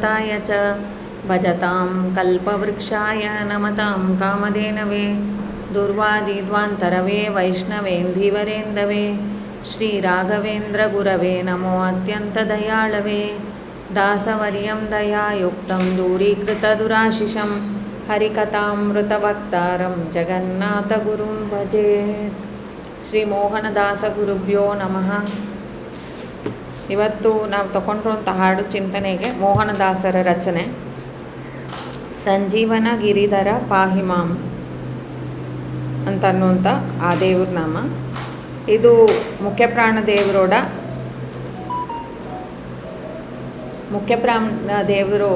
कामधेनुर्नाथाय च भजतां कल्पवृक्षाय नमतां कामधेनवे दुर्वादिध्वान्तरवे वैष्णवेन्धीवरेन्दवे श्रीराघवेन्द्रगुरवे नमो अत्यन्तदयाळवे दासवर्यं दयायुक्तं दूरीकृतदुराशिषं हरिकथामृतवक्तारं जगन्नाथगुरुं भजेत्. ಶ್ರೀ ಮೋಹನದಾಸ ಗುರುಭ್ಯೋ ನಮಃ. ಇವತ್ತು ನಾವು ತಗೊಂಡಿರುವಂಥ ಹಾಡು ಚಿಂತನೆಗೆ ಮೋಹನದಾಸರ ರಚನೆ ಸಂಜೀವನ ಗಿರಿಧರ ಪಾಹಿಮಾಂ ಅಂತ ಅನ್ನುವಂಥ ಆ ದೇವ್ರ ನಾಮ. ಇದು ಮುಖ್ಯಪ್ರಾಣ ದೇವರು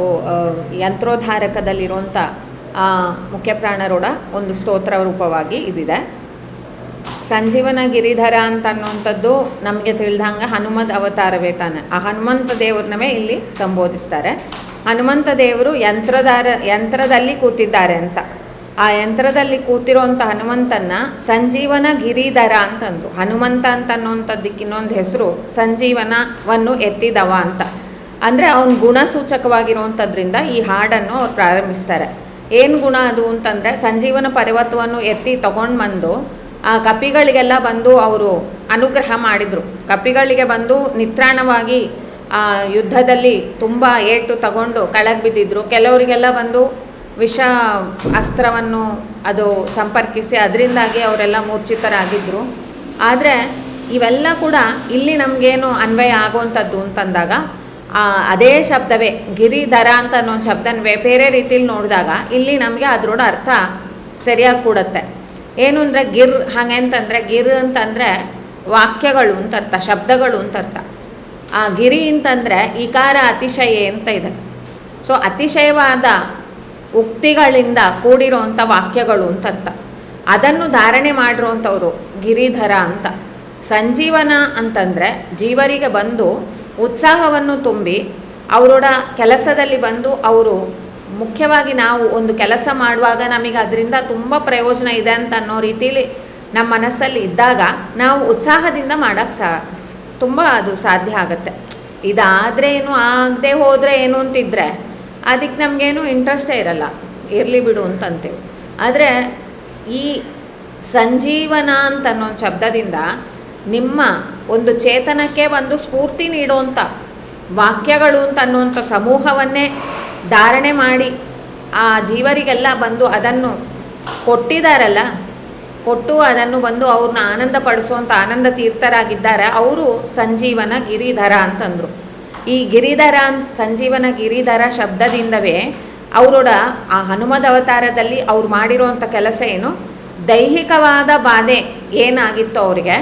ಯಂತ್ರೋದ್ಧಾರಕದಲ್ಲಿರುವಂಥ ಆ ಮುಖ್ಯಪ್ರಾಣರೋಡ ಒಂದು ಸ್ತೋತ್ರ ರೂಪವಾಗಿ ಇದಿದೆ. ಸಂಜೀವನ ಗಿರಿಧರ ಅಂತ ಅನ್ನುವಂಥದ್ದು ನಮಗೆ ತಿಳಿದಂಗೆ ಹನುಮದ್ ಅವತಾರವೇ ತಾನೆ. ಆ ಹನುಮಂತ ದೇವ್ರನ್ನವೇ ಇಲ್ಲಿ ಸಂಬೋಧಿಸ್ತಾರೆ. ಹನುಮಂತ ದೇವರು ಯಂತ್ರದಲ್ಲಿ ಕೂತಿದ್ದಾರೆ ಅಂತ. ಆ ಯಂತ್ರದಲ್ಲಿ ಕೂತಿರೋಂಥ ಹನುಮಂತನ್ನ ಸಂಜೀವನ ಗಿರಿಧರ ಅಂತಂದರು. ಹನುಮಂತ ಅಂತ ಅನ್ನೋಂಥದ್ದಕ್ಕೆ ಇನ್ನೊಂದು ಹೆಸರು ಸಂಜೀವನವನ್ನು ಎತ್ತಿದವ ಅಂತ. ಅಂದರೆ ಅವನ ಗುಣಸೂಚಕವಾಗಿರುವಂಥದ್ರಿಂದ ಈ ಹಾಡನ್ನು ಅವ್ರು ಪ್ರಾರಂಭಿಸ್ತಾರೆ. ಏನು ಗುಣ ಅದು ಅಂತಂದರೆ, ಸಂಜೀವನ ಪರ್ವತವನ್ನು ಎತ್ತಿ ತಗೊಂಡು ಬಂದು ಆ ಕಪಿಗಳಿಗೆಲ್ಲ ಬಂದು ಅವರು ಅನುಗ್ರಹ ಮಾಡಿದರು. ಕಪಿಗಳಿಗೆ ಬಂದು ನಿತ್ರಾಣವಾಗಿ ಆ ಯುದ್ಧದಲ್ಲಿ ತುಂಬ ಏಟು ತಗೊಂಡು ಕೆಳಗೆ ಬಿದ್ದಿದ್ರು. ಕೆಲವರಿಗೆಲ್ಲ ಬಂದು ವಿಷ ಅಸ್ತ್ರವನ್ನು ಅದು ಸಂಪರ್ಕಿಸಿ ಅದರಿಂದಾಗಿ ಅವರೆಲ್ಲ ಮೂರ್ಛಿತರಾಗಿದ್ದರು. ಆದರೆ ಇವೆಲ್ಲ ಕೂಡ ಇಲ್ಲಿ ನಮಗೇನು ಅನ್ವಯ ಆಗುವಂಥದ್ದು ಅಂತಂದಾಗ ಅದೇ ಶಬ್ದವೇ ಗಿರಿಧರ ಅಂತ ಅನ್ನೋ ಶಬ್ದವೇ ಬೇರೆ ರೀತಿಯಲ್ಲಿ ನೋಡಿದಾಗ ಇಲ್ಲಿ ನಮಗೆ ಅದರೋಡ ಅರ್ಥ ಸರಿಯಾಗಿ ಕೂಡತ್ತೆ. ಏನು ಅಂದರೆ ಗಿರ್ ಹಾಗೆ ಅಂತಂದರೆ ಗಿರ್ ಅಂತಂದರೆ ವಾಕ್ಯಗಳು ಅಂತ ಅರ್ಥ, ಶಬ್ದಗಳು ಅಂತ ಅರ್ಥ. ಆ ಗಿರಿ ಅಂತಂದರೆ ಈಕಾರ ಅತಿಶಯ ಅಂತ ಇದೆ. ಸೊ ಅತಿಶಯವಾದ ಉಕ್ತಿಗಳಿಂದ ಕೂಡಿರೋವಂಥ ವಾಕ್ಯಗಳು ಅಂತ ಅರ್ಥ. ಅದನ್ನು ಧಾರಣೆ ಮಾಡಿರೋವಂಥವ್ರು ಗಿರಿಧರ ಅಂತ. ಸಂಜೀವನ ಅಂತಂದರೆ ಜೀವರಿಗೆ ಬಂದು ಉತ್ಸಾಹವನ್ನು ತುಂಬಿ ಅವರೋಡ ಕೆಲಸದಲ್ಲಿ ಬಂದು ಅವರು ಮುಖ್ಯವಾಗಿ ನಾವು ಒಂದು ಕೆಲಸ ಮಾಡುವಾಗ ನಮಗೆ ಅದರಿಂದ ತುಂಬ ಪ್ರಯೋಜನ ಇದೆ ಅಂತ ಅನ್ನೋ ರೀತಿಲಿ ನಮ್ಮ ಮನಸ್ಸಲ್ಲಿ ಇದ್ದಾಗ ನಾವು ಉತ್ಸಾಹದಿಂದ ಮಾಡೋಕ್ಕೆ ತುಂಬ ಅದು ಸಾಧ್ಯ ಆಗುತ್ತೆ. ಇದಾದರೆ ಏನು ಆಗದೆ ಹೋದರೆ ಏನು ಅಂತಿದ್ರೆ ಅದಕ್ಕೆ ನಮಗೇನು ಇಂಟ್ರೆಸ್ಟೇ ಇರಲ್ಲ, ಇರಲಿ ಬಿಡು ಅಂತಂತೇವೆ. ಆದರೆ ಈ ಸಂಜೀವನ ಅಂತ ಅನ್ನೋ ಶಬ್ದದಿಂದ ನಿಮ್ಮ ಒಂದು ಚೇತನಕ್ಕೆ ಒಂದು ಸ್ಫೂರ್ತಿ ನೀಡುವಂಥ ವಾಕ್ಯಗಳು ಅಂತ ಅನ್ನುವಂಥ ಸಮೂಹವನ್ನೇ ಧಾರಣೆ ಮಾಡಿ ಆ ಜೀವರಿಗೆಲ್ಲ ಬಂದು ಅದನ್ನು ಕೊಟ್ಟಿದ್ದಾರಲ್ಲ, ಕೊಟ್ಟು ಅದನ್ನು ಬಂದು ಅವ್ರನ್ನ ಆನಂದ ಪಡಿಸುವಂಥ ಆನಂದ ತೀರ್ಥರಾಗಿದ್ದಾರೆ. ಅವರು ಸಂಜೀವನ ಗಿರಿಧರ ಅಂತಂದರು. ಈ ಗಿರಿಧರ ಸಂಜೀವನ ಗಿರಿಧರ ಶಬ್ದದಿಂದವೇ ಅವರೋಡ ಆ ಹನುಮದ ಅವತಾರದಲ್ಲಿ ಅವ್ರು ಮಾಡಿರುವಂಥ ಕೆಲಸ ಏನು, ದೈಹಿಕವಾದ ಬಾಧೆ ಏನಾಗಿತ್ತು ಅವರಿಗೆ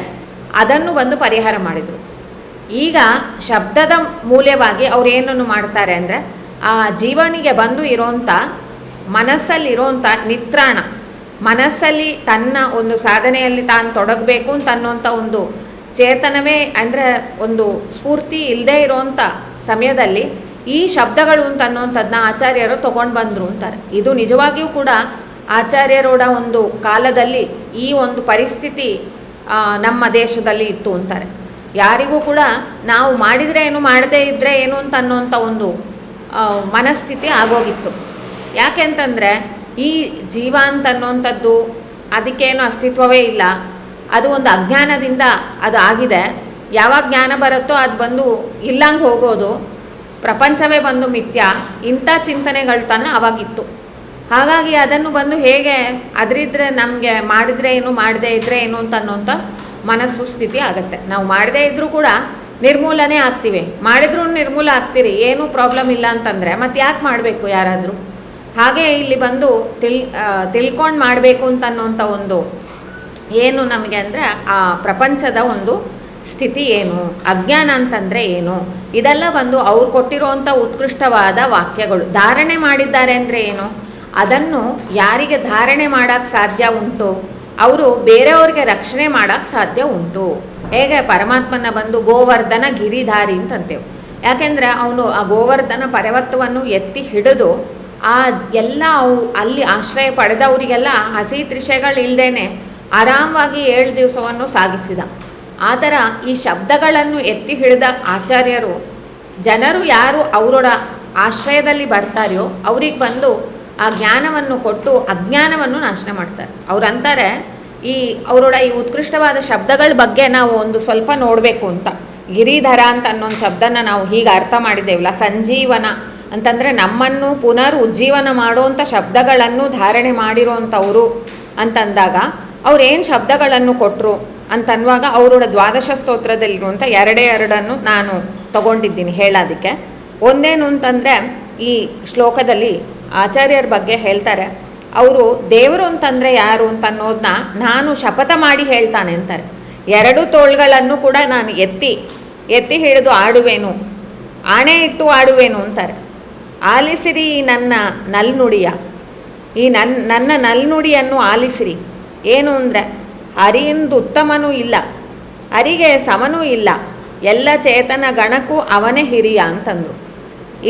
ಅದನ್ನು ಬಂದು ಪರಿಹಾರ ಮಾಡಿದರು. ಈಗ ಶಬ್ದದ ಮೂಲವಾಗಿ ಅವ್ರು ಏನನ್ನು ಮಾಡ್ತಾರೆ ಅಂದರೆ, ಆ ಜೀವನಿಗೆ ಬಂದು ಇರೋಂಥ ಮನಸ್ಸಲ್ಲಿರೋಂಥ ನಿತ್ರಾಣ, ಮನಸ್ಸಲ್ಲಿ ತನ್ನ ಒಂದು ಸಾಧನೆಯಲ್ಲಿ ತಾನು ತೊಡಗಬೇಕು ಅಂತ ಅನ್ನೋಂಥ ಒಂದು ಚೇತನವೇ ಅಂದರೆ ಒಂದು ಸ್ಫೂರ್ತಿ ಇಲ್ಲದೆ ಇರೋಂಥ ಸಮಯದಲ್ಲಿ ಈ ಶಬ್ದಗಳು ಅಂತ ಅನ್ನೋಂಥದ್ದನ್ನ ಆಚಾರ್ಯರು ತೊಗೊಂಡು ಬಂದರು ಅಂತಾರೆ. ಇದು ನಿಜವಾಗಿಯೂ ಕೂಡ ಆಚಾರ್ಯರೋಡ ಒಂದು ಕಾಲದಲ್ಲಿ ಈ ಒಂದು ಪರಿಸ್ಥಿತಿ ನಮ್ಮ ದೇಶದಲ್ಲಿ ಇತ್ತು ಅಂತಾರೆ. ಯಾರಿಗೂ ಕೂಡ ನಾವು ಮಾಡಿದರೆ ಏನು ಮಾಡದೇ ಇದ್ದರೆ ಏನು ಅಂತ ಅನ್ನೋಂಥ ಒಂದು ಮನಸ್ಥಿತಿ ಆಗೋಗಿತ್ತು. ಯಾಕೆ ಅಂತಂದರೆ ಈ ಜೀವ ಅಂತ ಅನ್ನೋಂಥದ್ದು ಅದಕ್ಕೇನು ಅಸ್ತಿತ್ವವೇ ಇಲ್ಲ. ಅದು ಒಂದು ಅಜ್ಞಾನದಿಂದ ಅದು ಆಗಿದೆ. ಯಾವಾಗ ಜ್ಞಾನ ಬರುತ್ತೋ ಅದು ಬಂದು ಇಲ್ಲಂಗೆ ಹೋಗೋದು, ಪ್ರಪಂಚವೇ ಬಂದು ಮಿಥ್ಯ, ಇಂಥ ಚಿಂತನೆಗಳು ತಾನೇ ಅವಾಗಿತ್ತು. ಹಾಗಾಗಿ ಅದನ್ನು ಬಂದು ಹೇಗೆ ಅದರಿದ್ರೆ ನಮಗೆ ಮಾಡಿದರೆ ಏನು ಮಾಡದೇ ಇದ್ದರೆ ಏನು ಅಂತ ಅನ್ನೋಂಥ ಮನಸ್ಸು ಸ್ಥಿತಿ ಆಗುತ್ತೆ. ನಾವು ಮಾಡದೇ ಇದ್ದರೂ ಕೂಡ ನಿರ್ಮೂಲನೆ ಆಗ್ತೀವಿ, ಮಾಡಿದ್ರೂ ನಿರ್ಮೂಲ ಆಗ್ತೀರಿ, ಏನೂ ಪ್ರಾಬ್ಲಮ್ ಇಲ್ಲ ಅಂತಂದರೆ ಮತ್ತು ಯಾಕೆ ಮಾಡಬೇಕು ಯಾರಾದರೂ. ಹಾಗೆ ಇಲ್ಲಿ ಬಂದು ತಿಳ್ಕೊಂಡು ಮಾಡಬೇಕು ಅಂತ ಅನ್ನೋಂಥ ಒಂದು ಏನು ನಮಗೆ ಅಂದರೆ ಆ ಪ್ರಪಂಚದ ಒಂದು ಸ್ಥಿತಿ ಏನು, ಅಜ್ಞಾನ ಅಂತಂದರೆ ಏನು, ಇದೆಲ್ಲ ಬಂದು ಅವ್ರು ಕೊಟ್ಟಿರುವಂಥ ಉತ್ಕೃಷ್ಟವಾದ ವಾಕ್ಯಗಳು. ಧಾರಣೆ ಮಾಡಿದ್ದಾರೆ ಅಂದರೆ ಏನು, ಅದನ್ನು ಯಾರಿಗೆ ಧಾರಣೆ ಮಾಡೋಕ್ಕೆ ಸಾಧ್ಯ ಉಂಟು ಅವರು ಬೇರೆಯವ್ರಿಗೆ ರಕ್ಷಣೆ ಮಾಡೋಕ್ಕೆ ಸಾಧ್ಯ ಉಂಟು. ಹೇಗೆ ಪರಮಾತ್ಮನ ಬಂದು ಗೋವರ್ಧನ ಗಿರಿಧಾರಿ ಅಂತಂತೇವೆ. ಯಾಕೆಂದರೆ ಅವನು ಆ ಗೋವರ್ಧನ ಪರ್ವತವನ್ನು ಎತ್ತಿ ಹಿಡಿದು ಆ ಎಲ್ಲ ಅಲ್ಲಿ ಆಶ್ರಯ ಪಡೆದವರಿಗೆಲ್ಲ ಹಸಿ ತ್ರಿಷೆಗಳಿಲ್ಲದೇನೆ ಆರಾಮವಾಗಿ 7 ದಿವಸವನ್ನು ಸಾಗಿಸಿದ. ಆ ಥರ ಈ ಶಬ್ದಗಳನ್ನು ಎತ್ತಿ ಹಿಡಿದ ಆಚಾರ್ಯರು ಜನರು ಯಾರು ಅವರೋಡ ಆಶ್ರಯದಲ್ಲಿ ಬರ್ತಾರೆಯೋ ಅವ್ರಿಗೆ ಬಂದು ಆ ಜ್ಞಾನವನ್ನು ಕೊಟ್ಟು ಅಜ್ಞಾನವನ್ನು ನಾಶನ ಮಾಡ್ತಾರೆ. ಅವ್ರು ಅಂತಾರೆ ಅವರೋಡ ಈ ಉತ್ಕೃಷ್ಟವಾದ ಶಬ್ದಗಳ ಬಗ್ಗೆ ನಾವು ಒಂದು ಸ್ವಲ್ಪ ನೋಡಬೇಕು ಅಂತ. ಗಿರಿಧರ ಅಂತ ಅನ್ನೊಂದು ಶಬ್ದನ ನಾವು ಹೀಗೆ ಅರ್ಥ ಮಾಡಿದ್ದೇವಲ್ಲ, ಸಂಜೀವನ ಅಂತಂದರೆ ನಮ್ಮನ್ನು ಪುನರ್ ಉಜ್ಜೀವನ ಮಾಡುವಂಥ ಶಬ್ದಗಳನ್ನು ಧಾರಣೆ ಮಾಡಿರೋವಂಥವ್ರು ಅಂತಂದಾಗ ಅವ್ರೇನು ಶಬ್ದಗಳನ್ನು ಕೊಟ್ಟರು ಅಂತನ್ನುವಾಗ ಅವರೋಡ ದ್ವಾದಶ ಸ್ತೋತ್ರದಲ್ಲಿರುವಂಥ ಎರಡನ್ನು ನಾನು ತಗೊಂಡಿದ್ದೀನಿ ಹೇಳೋದಕ್ಕೆ. ಒಂದೇನು ಅಂತಂದರೆ ಈ ಶ್ಲೋಕದಲ್ಲಿ ಆಚಾರ್ಯರ ಬಗ್ಗೆ ಹೇಳ್ತಾರೆ. ಅವರು ದೇವರು ಅಂತಂದರೆ ಯಾರು ಅಂತ ಅನ್ನೋದನ್ನ ನಾನು ಶಪಥ ಮಾಡಿ ಹೇಳ್ತಾನೆ ಅಂತಾರೆ. ಎರಡು ತೋಳ್ಗಳನ್ನು ಕೂಡ ನಾನು ಎತ್ತಿ ಹಿಡಿದು ಆಡುವೆನು, ಆಣೆ ಇಟ್ಟು ಆಡುವೆನು ಅಂತಾರೆ. ಆಲಿಸಿರಿ ನನ್ನ ನಲ್ನುಡಿಯ, ಈ ನನ್ನ ನಲ್ನುಡಿಯನ್ನು ಆಲಿಸಿರಿ. ಏನು ಅಂದರೆ ಹರಿಯಿಂದ ಉತ್ತಮನೂ ಇಲ್ಲ, ಹರಿಗೆ ಸಮನೂ ಇಲ್ಲ, ಎಲ್ಲ ಚೇತನ ಗಣಕ್ಕೂ ಅವನೇ ಹಿರಿಯ ಅಂತಂದರು.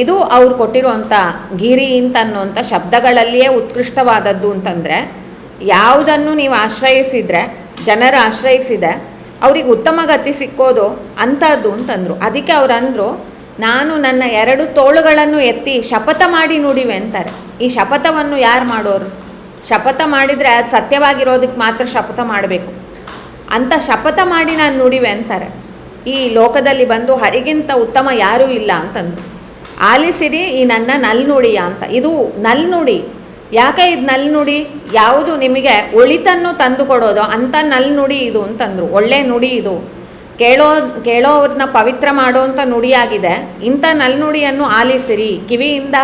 ಇದು ಅವ್ರು ಕೊಟ್ಟಿರುವಂಥ ಗಿರಿ ಅಂತನ್ನುವಂಥ ಶಬ್ದಗಳಲ್ಲಿಯೇ ಉತ್ಕೃಷ್ಟವಾದದ್ದು ಅಂತಂದರೆ, ಯಾವುದನ್ನು ನೀವು ಆಶ್ರಯಿಸಿದರೆ, ಜನರು ಆಶ್ರಯಿಸಿದೆ ಅವ್ರಿಗೆ ಉತ್ತಮ ಗತಿ ಸಿಕ್ಕೋದು ಅಂಥದ್ದು ಅಂತಂದರು. ಅದಕ್ಕೆ ಅವ್ರು ಅಂದರು, ನಾನು ನನ್ನ ಎರಡು ತೋಳುಗಳನ್ನು ಎತ್ತಿ ಶಪಥ ಮಾಡಿ ನುಡಿವೆ ಅಂತಾರೆ. ಈ ಶಪಥವನ್ನು ಯಾರು ಮಾಡೋರು? ಶಪಥ ಮಾಡಿದರೆ ಅದು ಸತ್ಯವಾಗಿರೋದಕ್ಕೆ ಮಾತ್ರ ಶಪಥ ಮಾಡಬೇಕು ಅಂತ ಶಪಥ ಮಾಡಿ ನಾನು ನುಡಿವೆ ಅಂತಾರೆ. ಈ ಲೋಕದಲ್ಲಿ ಬಂದು ಹರಿಗಿಂತ ಉತ್ತಮ ಯಾರೂ ಇಲ್ಲ ಅಂತಂದರು. ಆಲಿಸಿರಿ ಈ ನನ್ನ ನಲ್ನುಡಿಯ ಅಂತ. ಇದು ನಲ್ನುಡಿ. ಯಾಕೆ ಇದು ನಲ್ನುಡಿ? ಯಾವುದು ನಿಮಗೆ ಒಳಿತನ್ನು ತಂದು ಕೊಡೋದು ಅಂಥ ನಲ್ನುಡಿ ಇದು ಅಂತಂದರು. ಒಳ್ಳೆ ನುಡಿ ಇದು, ಕೇಳೋವ್ರನ್ನ ಪವಿತ್ರ ಮಾಡೋವಂಥ ನುಡಿಯಾಗಿದೆ. ಇಂಥ ನಲ್ನುಡಿಯನ್ನು ಆಲಿಸಿರಿ, ಕಿವಿಯಿಂದ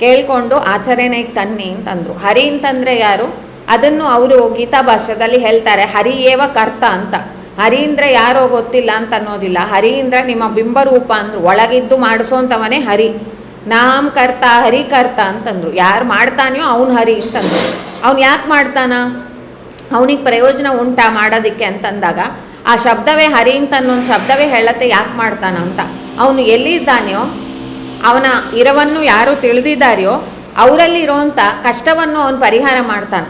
ಕೇಳ್ಕೊಂಡು ಆಚರಣೆಗೆ ತನ್ನಿ ಅಂತಂದರು. ಹರಿ ಅಂತಂದರೆ ಯಾರು? ಅದನ್ನು ಅವರು ಗೀತಾ ಭಾಷ್ಯದಲ್ಲಿ ಹೇಳ್ತಾರೆ, ಹರಿಯೇವ ಕರ್ತ ಅಂತ. ಹರಿ ಅಂದರೆ ಯಾರೋ ಗೊತ್ತಿಲ್ಲ ಅಂತ ಅನ್ನೋದಿಲ್ಲ. ಹರಿ ಅಂದರೆ ನಿಮ್ಮ ಬಿಂಬರೂಪ ಅಂದರು. ಒಳಗಿದ್ದು ಮಾಡಿಸೋಂಥವನೇ ಹರಿ. ನಾಮ್ ಕರ್ತ ಹರಿ ಕರ್ತ ಅಂತಂದರು. ಯಾರು ಮಾಡ್ತಾನೆಯೋ ಅವನು ಹರಿ ಅಂತಂದರು. ಅವ್ನು ಯಾಕೆ ಮಾಡ್ತಾನ? ಅವನಿಗೆ ಪ್ರಯೋಜನ ಉಂಟಾ ಮಾಡೋದಕ್ಕೆ ಅಂತಂದಾಗ ಆ ಶಬ್ದವೇ ಹರಿ ಅಂತ ಅನ್ನೊಂದು ಶಬ್ದವೇ ಹೇಳತ್ತೆ ಯಾಕೆ ಮಾಡ್ತಾನ ಅಂತ. ಅವನು ಎಲ್ಲಿದ್ದಾನೆಯೋ ಅವನ ಇರವನ್ನು ಯಾರು ತಿಳಿದಿದ್ದಾರೆಯೋ ಅವರಲ್ಲಿ ಇರೋವಂಥ ಕಷ್ಟವನ್ನು ಅವನು ಪರಿಹಾರ ಮಾಡ್ತಾನೆ.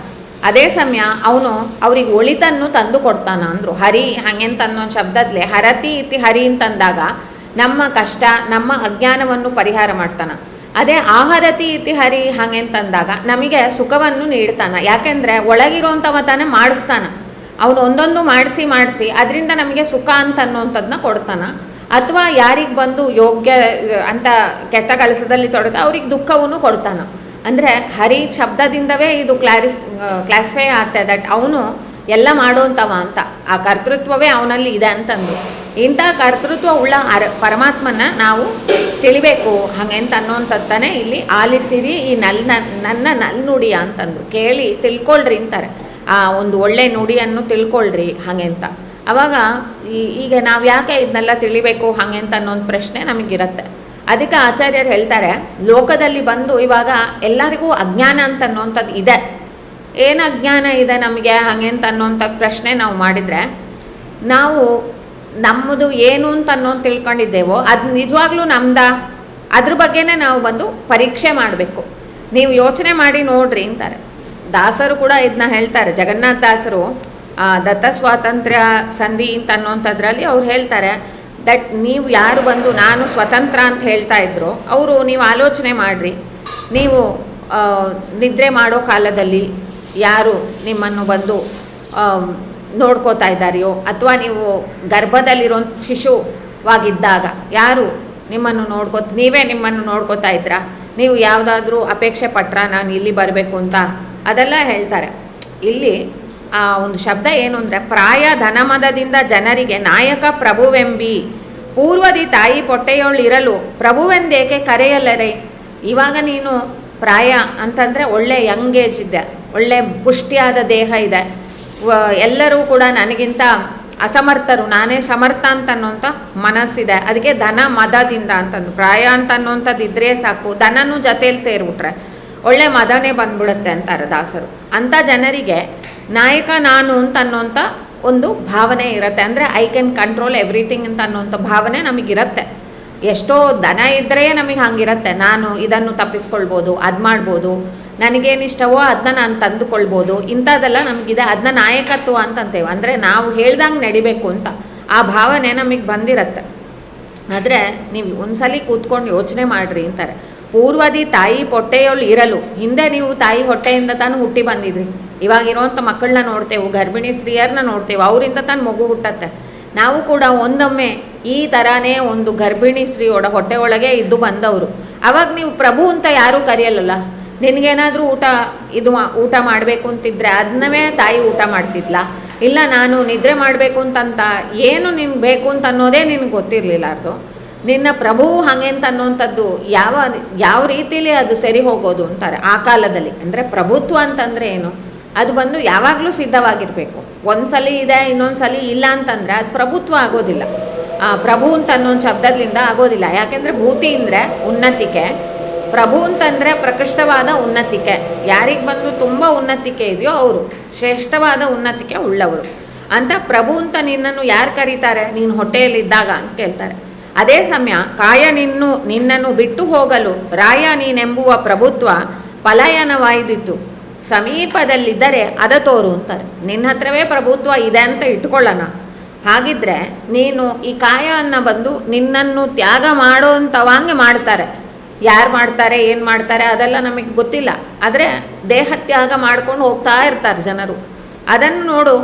ಅದೇ ಸಮಯ ಅವನು ಅವ್ರಿಗೆ ಒಳಿತನ್ನು ತಂದು ಕೊಡ್ತಾನ ಅಂದರು. ಹರಿ ಹಾಗೆಂತ ಅನ್ನೋ ಶಬ್ದದಲ್ಲೇ ಹರತಿ ಇತಿ ಹರಿ ಅಂತಂದಾಗ ನಮ್ಮ ಕಷ್ಟ ನಮ್ಮ ಅಜ್ಞಾನವನ್ನು ಪರಿಹಾರ ಮಾಡ್ತಾನೆ. ಅದೇ ಆಹರತಿ ಇತಿ ಹರಿ ಹಾಗೆಂತಂದಾಗ ನಮಗೆ ಸುಖವನ್ನು ನೀಡ್ತಾನೆ. ಯಾಕೆಂದರೆ ಒಳಗಿರೋಂಥವ ತಾನೇ ಮಾಡಿಸ್ತಾನೆ. ಅವನು ಒಂದೊಂದು ಮಾಡಿಸಿ ಅದರಿಂದ ನಮಗೆ ಸುಖ ಅಂತ ಅನ್ನೋಂಥದ್ದನ್ನ ಕೊಡ್ತಾನೆ. ಅಥವಾ ಯಾರಿಗೆ ಬಂದು ಯೋಗ್ಯ ಅಂತ ಕೆಟ್ಟ ಕೆಲಸದಲ್ಲಿ ತೊಡಗ ಅವ್ರಿಗೆ ದುಃಖವನ್ನು ಕೊಡ್ತಾನೆ. ಅಂದರೆ ಹರಿ ಶಬ್ದದಿಂದವೇ ಇದು ಕ್ಲಾಸಿಫೈ ಆಗ್ತಾ ದಟ್ ಅವನು ಎಲ್ಲ ಮಾಡೋಂಥವ ಅಂತ. ಆ ಕರ್ತೃತ್ವವೇ ಅವನಲ್ಲಿ ಇದೆ ಅಂತಂದು. ಇಂಥ ಕರ್ತೃತ್ವ ಉಳ್ಳ ಪರಮಾತ್ಮನ ನಾವು ತಿಳಿಬೇಕು ಹಾಗೆಂತ ಅನ್ನೋಂಥದ್ದಾನೆ ಇಲ್ಲಿ ಆಲಿಸಿರಿ ಈ ನನ್ನ ನಲ್ನುಡಿಯ ಅಂತಂದು. ಕೇಳಿ ತಿಳ್ಕೊಳ್ರಿ ಅಂತಾರೆ. ಆ ಒಂದು ಒಳ್ಳೆ ನುಡಿಯನ್ನು ತಿಳ್ಕೊಳ್ರಿ ಹಾಗೆ ಅಂತ. ಆವಾಗ ಈಗ ನಾವು ಯಾಕೆ ಇದನ್ನೆಲ್ಲ ತಿಳಿಬೇಕು ಹಾಗೆ ಅಂತ ಅನ್ನೋಂಥ ಪ್ರಶ್ನೆ ನಮಗಿರುತ್ತೆ. ಅದಕ್ಕೆ ಆಚಾರ್ಯರು ಹೇಳ್ತಾರೆ, ಲೋಕದಲ್ಲಿ ಬಂದು ಇವಾಗ ಎಲ್ಲರಿಗೂ ಅಜ್ಞಾನ ಅಂತ ಅನ್ನೋಂಥದ್ದು ಇದೆ. ಏನು ಅಜ್ಞಾನ ಇದೆ ನಮಗೆ ಹಾಗೆ ಅಂತ ಅನ್ನೋಂಥ ಪ್ರಶ್ನೆ ನಾವು ಮಾಡಿದರೆ, ನಾವು ನಮ್ಮದು ಏನು ಅಂತ ಅನ್ನೋದು ತಿಳ್ಕೊಂಡಿದ್ದೇವೋ ಅದು ನಿಜವಾಗ್ಲೂ ನಮ್ದಾ ಅದ್ರ ಬಗ್ಗೆನೇ ನಾವು ಬಂದು ಪರೀಕ್ಷೆ ಮಾಡಬೇಕು. ನೀವು ಯೋಚನೆ ಮಾಡಿ ನೋಡ್ರಿ ಅಂತಾರೆ. ದಾಸರು ಕೂಡ ಇದನ್ನ ಹೇಳ್ತಾರೆ. ಜಗನ್ನಾಥ ದಾಸರು ದತ್ತ ಸ್ವಾತಂತ್ರ್ಯ ಸಂಧಿ ಅಂತ ಅನ್ನೋಂಥದ್ರಲ್ಲಿ ಅವ್ರು ಹೇಳ್ತಾರೆ ದಟ್ ನೀವು ಯಾರು ಬಂದು ನಾನು ಸ್ವತಂತ್ರ ಅಂತ ಹೇಳ್ತಾ ಇದ್ರು ಅವರು ನೀವು ಆಲೋಚನೆ ಮಾಡಿರಿ. ನೀವು ನಿದ್ರೆ ಮಾಡೋ ಕಾಲದಲ್ಲಿ ಯಾರು ನಿಮ್ಮನ್ನು ಬಂದು ನೋಡ್ಕೋತಾ ಇದ್ದಾರೆಯೋ ಅಥವಾ ನೀವು ಗರ್ಭದಲ್ಲಿರೋ ಶಿಶುವಾಗಿದ್ದಾಗ ಯಾರು ನಿಮ್ಮನ್ನು ನೀವೇ ನಿಮ್ಮನ್ನು ನೋಡ್ಕೋತಾ ಇದ್ರಾ? ನೀವು ಯಾವುದಾದ್ರೂ ಅಪೇಕ್ಷೆ ಪಟ್ರ ನಾನು ಇಲ್ಲಿ ಬರಬೇಕು ಅಂತ ಅದೆಲ್ಲ ಹೇಳ್ತಾರೆ. ಇಲ್ಲಿ ಆ ಒಂದು ಶಬ್ದ ಏನು ಅಂದರೆ, ಪ್ರಾಯ ಧನಮದದಿಂದ ಜನರಿಗೆ ನಾಯಕ ಪ್ರಭುವೆಂಬಿ ಪೂರ್ವದಿ ತಾಯಿ ಪೊಟ್ಟೆಯೊಳಿರಲು ಪ್ರಭುವೆಂದೇಕೆ ಕರೆಯಲ್ಲರೇ. ಇವಾಗ ನೀನು ಪ್ರಾಯ ಅಂತಂದರೆ ಒಳ್ಳೆ ಯಂಗ್ ಏಜ್ ಇದೆ, ಒಳ್ಳೆ ಪುಷ್ಟಿಯಾದ ದೇಹ ಇದೆ, ಎಲ್ಲರೂ ಕೂಡ ನನಗಿಂತ ಅಸಮರ್ಥರು, ನಾನೇ ಸಮರ್ಥ ಅಂತ ಅನ್ನೋಂಥ ಮನಸ್ಸಿದೆ. ಅದಕ್ಕೆ ಧನ ಮದದಿಂದ ಅಂತಂದು ಪ್ರಾಯ ಅಂತ ಅನ್ನೋಂಥದ್ದು ಇದ್ದರೆ ಸಾಕು, ಧನನೂ ಜೊತೇಲಿ ಸೇರಿಬಿಟ್ರೆ ಒಳ್ಳೆ ಮದನೇ ಬಂದ್ಬಿಡುತ್ತೆ ಅಂತಾರೆ ದಾಸರು. ಅಂಥ ಜನರಿಗೆ ನಾಯಕ ನಾನು ಅಂತ ಅನ್ನೋಂಥ ಒಂದು ಭಾವನೆ ಇರುತ್ತೆ. ಅಂದರೆ ಐ ಕ್ಯಾನ್ ಕಂಟ್ರೋಲ್ ಎವ್ರಿಥಿಂಗ್ ಅಂತ ಅನ್ನೋಂಥ ಭಾವನೆ ನಮಗಿರುತ್ತೆ. ಎಷ್ಟೋ ದನ ಇದ್ದರೆ ನಮಗೆ ಹಂಗಿರುತ್ತೆ, ನಾನು ಇದನ್ನು ತಪ್ಪಿಸ್ಕೊಳ್ಬೋದು, ಅದು ಮಾಡ್ಬೋದು, ನನಗೇನಿಷ್ಟವೋ ಅದನ್ನ ನಾನು ತಂದುಕೊಳ್ಬೋದು, ಇಂಥದ್ದೆಲ್ಲ ನಮಗಿದೆ. ಅದನ್ನ ನಾಯಕತ್ವ ಅಂತಂತೇವೆ. ಅಂದರೆ ನಾವು ಹೇಳ್ದಂಗೆ ನಡಿಬೇಕು ಅಂತ ಆ ಭಾವನೆ ನಮಗೆ ಬಂದಿರುತ್ತೆ. ಆದರೆ ನೀವು ಒಂದ್ಸಲಿ ಕೂತ್ಕೊಂಡು ಯೋಚನೆ ಮಾಡಿರಿ ಅಂತಾರೆ. ಪೂರ್ವದಿ ತಾಯಿ ಹೊಟ್ಟೆಯೊಳು ಇರಲು, ಹಿಂದೆ ನೀವು ತಾಯಿ ಹೊಟ್ಟೆಯಿಂದ ತಾನು ಹುಟ್ಟಿ ಬಂದಿದ್ರಿ. ಇವಾಗಿರೋಂಥ ಮಕ್ಕಳನ್ನ ನೋಡ್ತೇವೆ, ಗರ್ಭಿಣಿ ಸ್ತ್ರೀಯರನ್ನ ನೋಡ್ತೇವೆ, ಅವರಿಂದ ತಾನು ಮಗು ಹುಟ್ಟತ್ತೆ. ನಾವು ಕೂಡ ಒಂದೊಮ್ಮೆ ಈ ಥರನೇ ಒಂದು ಗರ್ಭಿಣಿ ಸ್ತ್ರೀ ಹೊಟ್ಟೆ ಒಳಗೆ ಇದ್ದು ಬಂದವರು. ಅವಾಗ ನೀವು ಪ್ರಭು ಅಂತ ಯಾರೂ ಕರೆಯಲ್ಲ. ನಿನಗೇನಾದರೂ ಊಟ ಮಾಡಬೇಕು ಅಂತಿದ್ರೆ ಅದನ್ನವೇ ತಾಯಿ ಊಟ ಮಾಡ್ತಿದ್ಲ. ಇಲ್ಲ ನಾನು ನಿದ್ರೆ ಮಾಡಬೇಕು ಅಂತಂತ ಏನು ನಿನ್ಗೆ ಬೇಕು ಅಂತ ಅನ್ನೋದೇ ನಿನಗೆ ಗೊತ್ತಿರಲಿಲ್ಲ. ಅದು ನಿನ್ನ ಪ್ರಭುವು ಹಾಗೆ ಅಂತ ಅನ್ನೋಂಥದ್ದು ಯಾವ ರೀತಿಲಿ ಅದು ಸರಿ ಹೋಗೋದು ಅಂತಾರೆ ಆ ಕಾಲದಲ್ಲಿ. ಅಂದರೆ ಪ್ರಭುತ್ವ ಅಂತಂದರೆ ಏನು, ಅದು ಬಂದು ಯಾವಾಗಲೂ ಸಿದ್ಧವಾಗಿರಬೇಕು. ಒಂದು ಸಲ ಇದೆ ಇನ್ನೊಂದು ಸಲ ಇಲ್ಲ ಅಂತಂದರೆ ಅದು ಪ್ರಭುತ್ವ ಆಗೋದಿಲ್ಲ. ಪ್ರಭು ಅಂತ ಅನ್ನೋಂದು ಶಬ್ದದಿಂದ ಆಗೋದಿಲ್ಲ. ಯಾಕೆಂದರೆ ಭೂತಿ ಅಂದರೆ ಉನ್ನತಿಕೆ, ಪ್ರಭು ಅಂತಂದರೆ ಪ್ರಕೃಷ್ಟವಾದ ಉನ್ನತಿಕೆ. ಯಾರಿಗೆ ಬಂದು ತುಂಬ ಉನ್ನತಿಕೆ ಇದೆಯೋ ಅವರು ಶ್ರೇಷ್ಠವಾದ ಉನ್ನತಿಕೆ ಉಳ್ಳವರು ಅಂತ. ಪ್ರಭು ಅಂತ ನಿನ್ನನ್ನು ಯಾರು ಕರೀತಾರೆ? ನೀನು ಹೊಟ್ಟೆಯಲ್ಲಿದ್ದಾಗ ಅಂತ ಕೇಳ್ತಾರೆ. ಅದೇ ಸಮಯ ಕಾಯ ನಿನ್ನನ್ನು ಬಿಟ್ಟು ಹೋಗಲು ರಾಯ ನೀನೆಂಬುವ ಪ್ರಭುತ್ವ ಪಲಾಯನವಾಯ್ದಿತ್ತು, ಸಮೀಪದಲ್ಲಿದ್ದರೆ ಅದ ತೋರು ಅಂತಾರೆ. ನಿನ್ನ ಹತ್ರವೇ ಪ್ರಭುತ್ವ ಇದೆ ಅಂತ ಇಟ್ಕೊಳ್ಳೋಣ. ಹಾಗಿದ್ರೆ ನೀನು ಈ ಕಾಯವನ್ನು ಬಂದು ನಿನ್ನನ್ನು ತ್ಯಾಗ ಮಾಡೋಂಥವಂಗೆ ಮಾಡ್ತಾರೆ. ಯಾರು ಮಾಡ್ತಾರೆ, ಏನು ಮಾಡ್ತಾರೆ ಅದೆಲ್ಲ ನಮಗೆ ಗೊತ್ತಿಲ್ಲ. ಆದರೆ ದೇಹ ತ್ಯಾಗ ಮಾಡ್ಕೊಂಡು ಹೋಗ್ತಾ ಇರ್ತಾರೆ ಜನರು. ಅದನ್ನು ನೋಡು,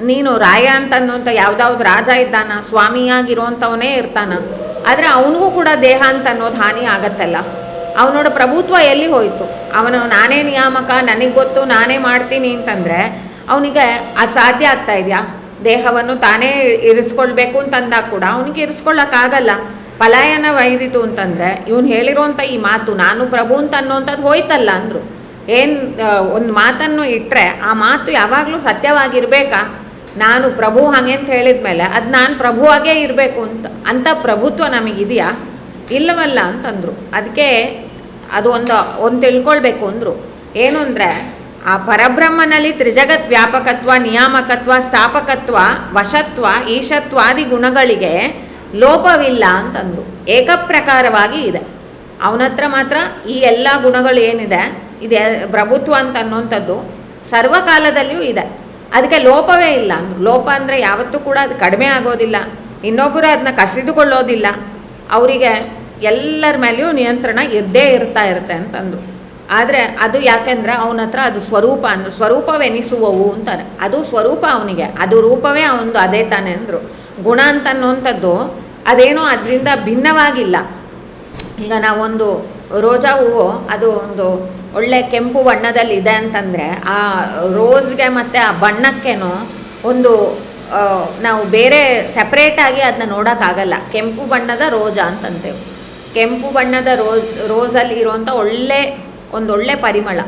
ನೀನು ರಾಯ ಅಂತ ಅನ್ನೋಂಥ ಯಾವುದಾವ್ದು ರಾಜ ಇದ್ದಾನ, ಸ್ವಾಮಿಯಾಗಿರೋಂಥವನೇ ಇರ್ತಾನ, ಆದರೆ ಅವನಿಗೂ ಕೂಡ ದೇಹ ಅಂತ ಅನ್ನೋದು ಹಾನಿ ಆಗತ್ತಲ್ಲ. ಅವನೋಡ ಪ್ರಭುತ್ವ ಎಲ್ಲಿ ಹೋಯಿತು? ಅವನು ನಾನೇ ನಿಯಾಮಕ, ನನಗೆ ಗೊತ್ತು, ನಾನೇ ಮಾಡ್ತೀನಿ ಅಂತಂದರೆ ಅವನಿಗೆ ಅಸಾಧ್ಯ ಆಗ್ತಾ ಇದೆಯಾ? ದೇಹವನ್ನು ತಾನೇ ಇರಿಸ್ಕೊಳ್ಬೇಕು ಅಂತಂದಾಗ ಕೂಡ ಅವನಿಗೆ ಇರಿಸ್ಕೊಳ್ಳೋಕ್ಕಾಗಲ್ಲ. ಪಲಾಯನ ವೈದಿತು ಅಂತಂದರೆ ಇವನು ಹೇಳಿರೋಂಥ ಈ ಮಾತು ನಾನು ಪ್ರಭು ಅಂತ ಅನ್ನೋಂಥದ್ದು ಹೋಯ್ತಲ್ಲ ಅಂದರು. ಒಂದು ಮಾತನ್ನು ಇಟ್ಟರೆ ಆ ಮಾತು ಯಾವಾಗಲೂ ಸತ್ಯವಾಗಿರಬೇಕಾ? ನಾನು ಪ್ರಭು ಹಾಗೆ ಅಂತ ಹೇಳಿದ ಮೇಲೆ ಅದು ನಾನು ಪ್ರಭುವಾಗೇ ಇರಬೇಕು ಅಂತ ಪ್ರಭುತ್ವ ನಮಗಿದೆಯಾ? ಇಲ್ಲವಲ್ಲ ಅಂತಂದರು. ಅದಕ್ಕೆ ಅದು ಒಂದು ತಿಳ್ಕೊಳ್ಬೇಕು ಅಂದರು. ಏನು ಅಂದರೆ ಆ ಪರಬ್ರಹ್ಮನಲ್ಲಿ ತ್ರಿಜಗತ್ ವ್ಯಾಪಕತ್ವ, ನಿಯಾಮಕತ್ವ, ಸ್ಥಾಪಕತ್ವ, ವಶತ್ವ, ಈಶತ್ವಾದಿ ಗುಣಗಳಿಗೆ ಲೋಪವಿಲ್ಲ ಅಂತಂದರು. ಏಕಪ್ರಕಾರವಾಗಿ ಇದೆ ಅವನ ಹತ್ರ ಮಾತ್ರ. ಈ ಎಲ್ಲ ಗುಣಗಳು ಏನಿದೆ ಇದೆ ಪ್ರಭುತ್ವ ಅಂತ ಅನ್ನೋಂಥದ್ದು ಸರ್ವಕಾಲದಲ್ಲಿಯೂ ಇದೆ. ಅದಕ್ಕೆ ಲೋಪವೇ ಇಲ್ಲ ಅಂದರು. ಲೋಪ ಅಂದರೆ ಯಾವತ್ತೂ ಕೂಡ ಅದು ಕಡಿಮೆ ಆಗೋದಿಲ್ಲ, ಇನ್ನೊಬ್ಬರು ಅದನ್ನ ಕಸಿದುಕೊಳ್ಳೋದಿಲ್ಲ. ಅವರಿಗೆ ಎಲ್ಲರ ಮೇಲೆಯೂ ನಿಯಂತ್ರಣ ಇದ್ದೇ ಇರುತ್ತೆ ಅಂತಂದರು. ಆದರೆ ಅದು ಯಾಕೆಂದರೆ ಅವನ ಹತ್ರ ಅದು ಸ್ವರೂಪ ಅಂದರು. ಸ್ವರೂಪವೆನಿಸುವವು ಅಂತಾರೆ. ಅದು ಸ್ವರೂಪ ಅವನಿಗೆ, ಅದು ರೂಪವೇ ಅವನದು ಅದೇ ತಾನೆ ಅಂದರು. ಗುಣ ಅಂತ ಅನ್ನೋಂಥದ್ದು ಅದೇನೋ ಅದರಿಂದ ಭಿನ್ನವಾಗಿಲ್ಲ. ಈಗ ನಾವೊಂದು ರೋಜಾ ಹೂವು ಅದು ಒಂದು ಒಳ್ಳೆ ಕೆಂಪು ಬಣ್ಣದಲ್ಲಿ ಇದೆ ಅಂತಂದರೆ ಆ ರೋಸ್ಗೆ ಮತ್ತು ಆ ಬಣ್ಣಕ್ಕೇನೋ ಒಂದು ನಾವು ಬೇರೆ ಸಪ್ರೇಟಾಗಿ ಅದನ್ನ ನೋಡೋಕ್ಕಾಗಲ್ಲ. ಕೆಂಪು ಬಣ್ಣದ ರೋಜಾ ಅಂತಂತೇವೆ. ಕೆಂಪು ಬಣ್ಣದ ರೋಸಲ್ಲಿ ಇರುವಂಥ ಒಂದೊಳ್ಳೆ ಪರಿಮಳ,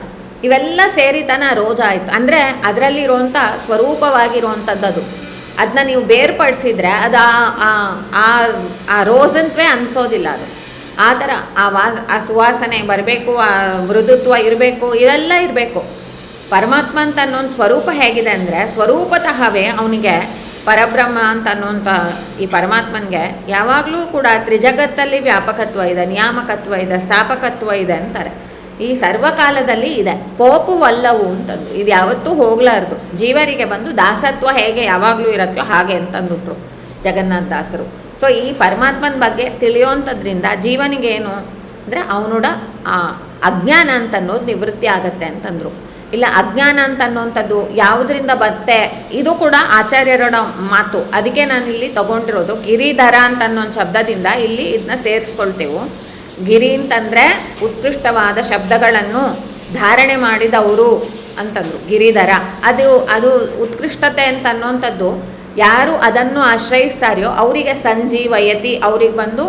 ಇವೆಲ್ಲ ಸೇರಿ ತನ ರೋಜಾ ಆಯಿತು. ಅಂದರೆ ಅದರಲ್ಲಿರುವಂಥ ಸ್ವರೂಪವಾಗಿರುವಂಥದ್ದು ಅದನ್ನ ನೀವು ಬೇರ್ಪಡಿಸಿದ್ರೆ ಅದು ಆ ರೋಸಂತವೇ ಅನಿಸೋದಿಲ್ಲ. ಅದು ಆ ಥರ ಆ ಸುವಾಸನೆ ಬರಬೇಕು, ಆ ಮೃದುತ್ವ ಇರಬೇಕು, ಇವೆಲ್ಲ ಇರಬೇಕು. ಪರಮಾತ್ಮ ಅಂತ ಅನ್ನೋಂಥ ಸ್ವರೂಪ ಹೇಗಿದೆ ಅಂದರೆ ಸ್ವರೂಪತಃವೇ ಅವನಿಗೆ ಪರಬ್ರಹ್ಮ ಅಂತ ಅನ್ನೋಂಥ ಈ ಪರಮಾತ್ಮನಿಗೆ ಯಾವಾಗಲೂ ಕೂಡ ತ್ರಿಜಗತ್ತಲ್ಲಿ ವ್ಯಾಪಕತ್ವ ಇದೆ, ನಿಯಾಮಕತ್ವ ಇದೆ, ಸ್ಥಾಪಕತ್ವ ಇದೆ ಅಂತಾರೆ. ಈ ಸರ್ವಕಾಲದಲ್ಲಿ ಇದೆ. ಕೋಪುವಲ್ಲವು ಅಂತಂದು ಇದು ಯಾವತ್ತೂ ಹೋಗ್ಲಾರ್ದು. ಜೀವರಿಗೆ ಬಂದು ದಾಸತ್ವ ಹೇಗೆ ಯಾವಾಗಲೂ ಇರತ್ತೋ ಹಾಗೆ ಅಂತಂದುಬಿಟ್ರು ಜಗನ್ನಾಥ ದಾಸರು. ಸೊ ಈ ಪರಮಾತ್ಮನ ಬಗ್ಗೆ ತಿಳಿಯೋಂಥದ್ರಿಂದ ಜೀವನಿಗೇನು ಅಂದರೆ ಅವನೋಡ ಅಜ್ಞಾನ ಅಂತ ಅನ್ನೋದು ನಿವೃತ್ತಿ ಆಗತ್ತೆ ಅಂತಂದರು. ಇಲ್ಲ ಅಜ್ಞಾನ ಅಂತ ಅನ್ನೋಂಥದ್ದು ಯಾವುದರಿಂದ ಬರುತ್ತೆ? ಇದು ಕೂಡ ಆಚಾರ್ಯರ ಮಾತು. ಅದಕ್ಕೆ ನಾನು ಇಲ್ಲಿ ತಗೊಂಡಿರೋದು ಗಿರಿಧರ ಅಂತ ಅನ್ನೋ ಶಬ್ದದಿಂದ ಇಲ್ಲಿ ಇದನ್ನ ಸೇರಿಸ್ಕೊಳ್ತೇವೆ. ಗಿರಿ ಅಂತಂದರೆ ಉತ್ಕೃಷ್ಟವಾದ ಶಬ್ದಗಳನ್ನು ಧಾರಣೆ ಮಾಡಿದವರು ಅಂತಂದರು. ಗಿರಿಧರ ಅದು ಉತ್ಕೃಷ್ಟತೆ ಅಂತ ಅನ್ನೋಂಥದ್ದು ಯಾರು ಅದನ್ನು ಆಶ್ರಯಿಸ್ತಾರೆಯೋ ಅವರಿಗೆ ಸಂಜೀವಯತಿ, ಅವ್ರಿಗೆ ಬಂದು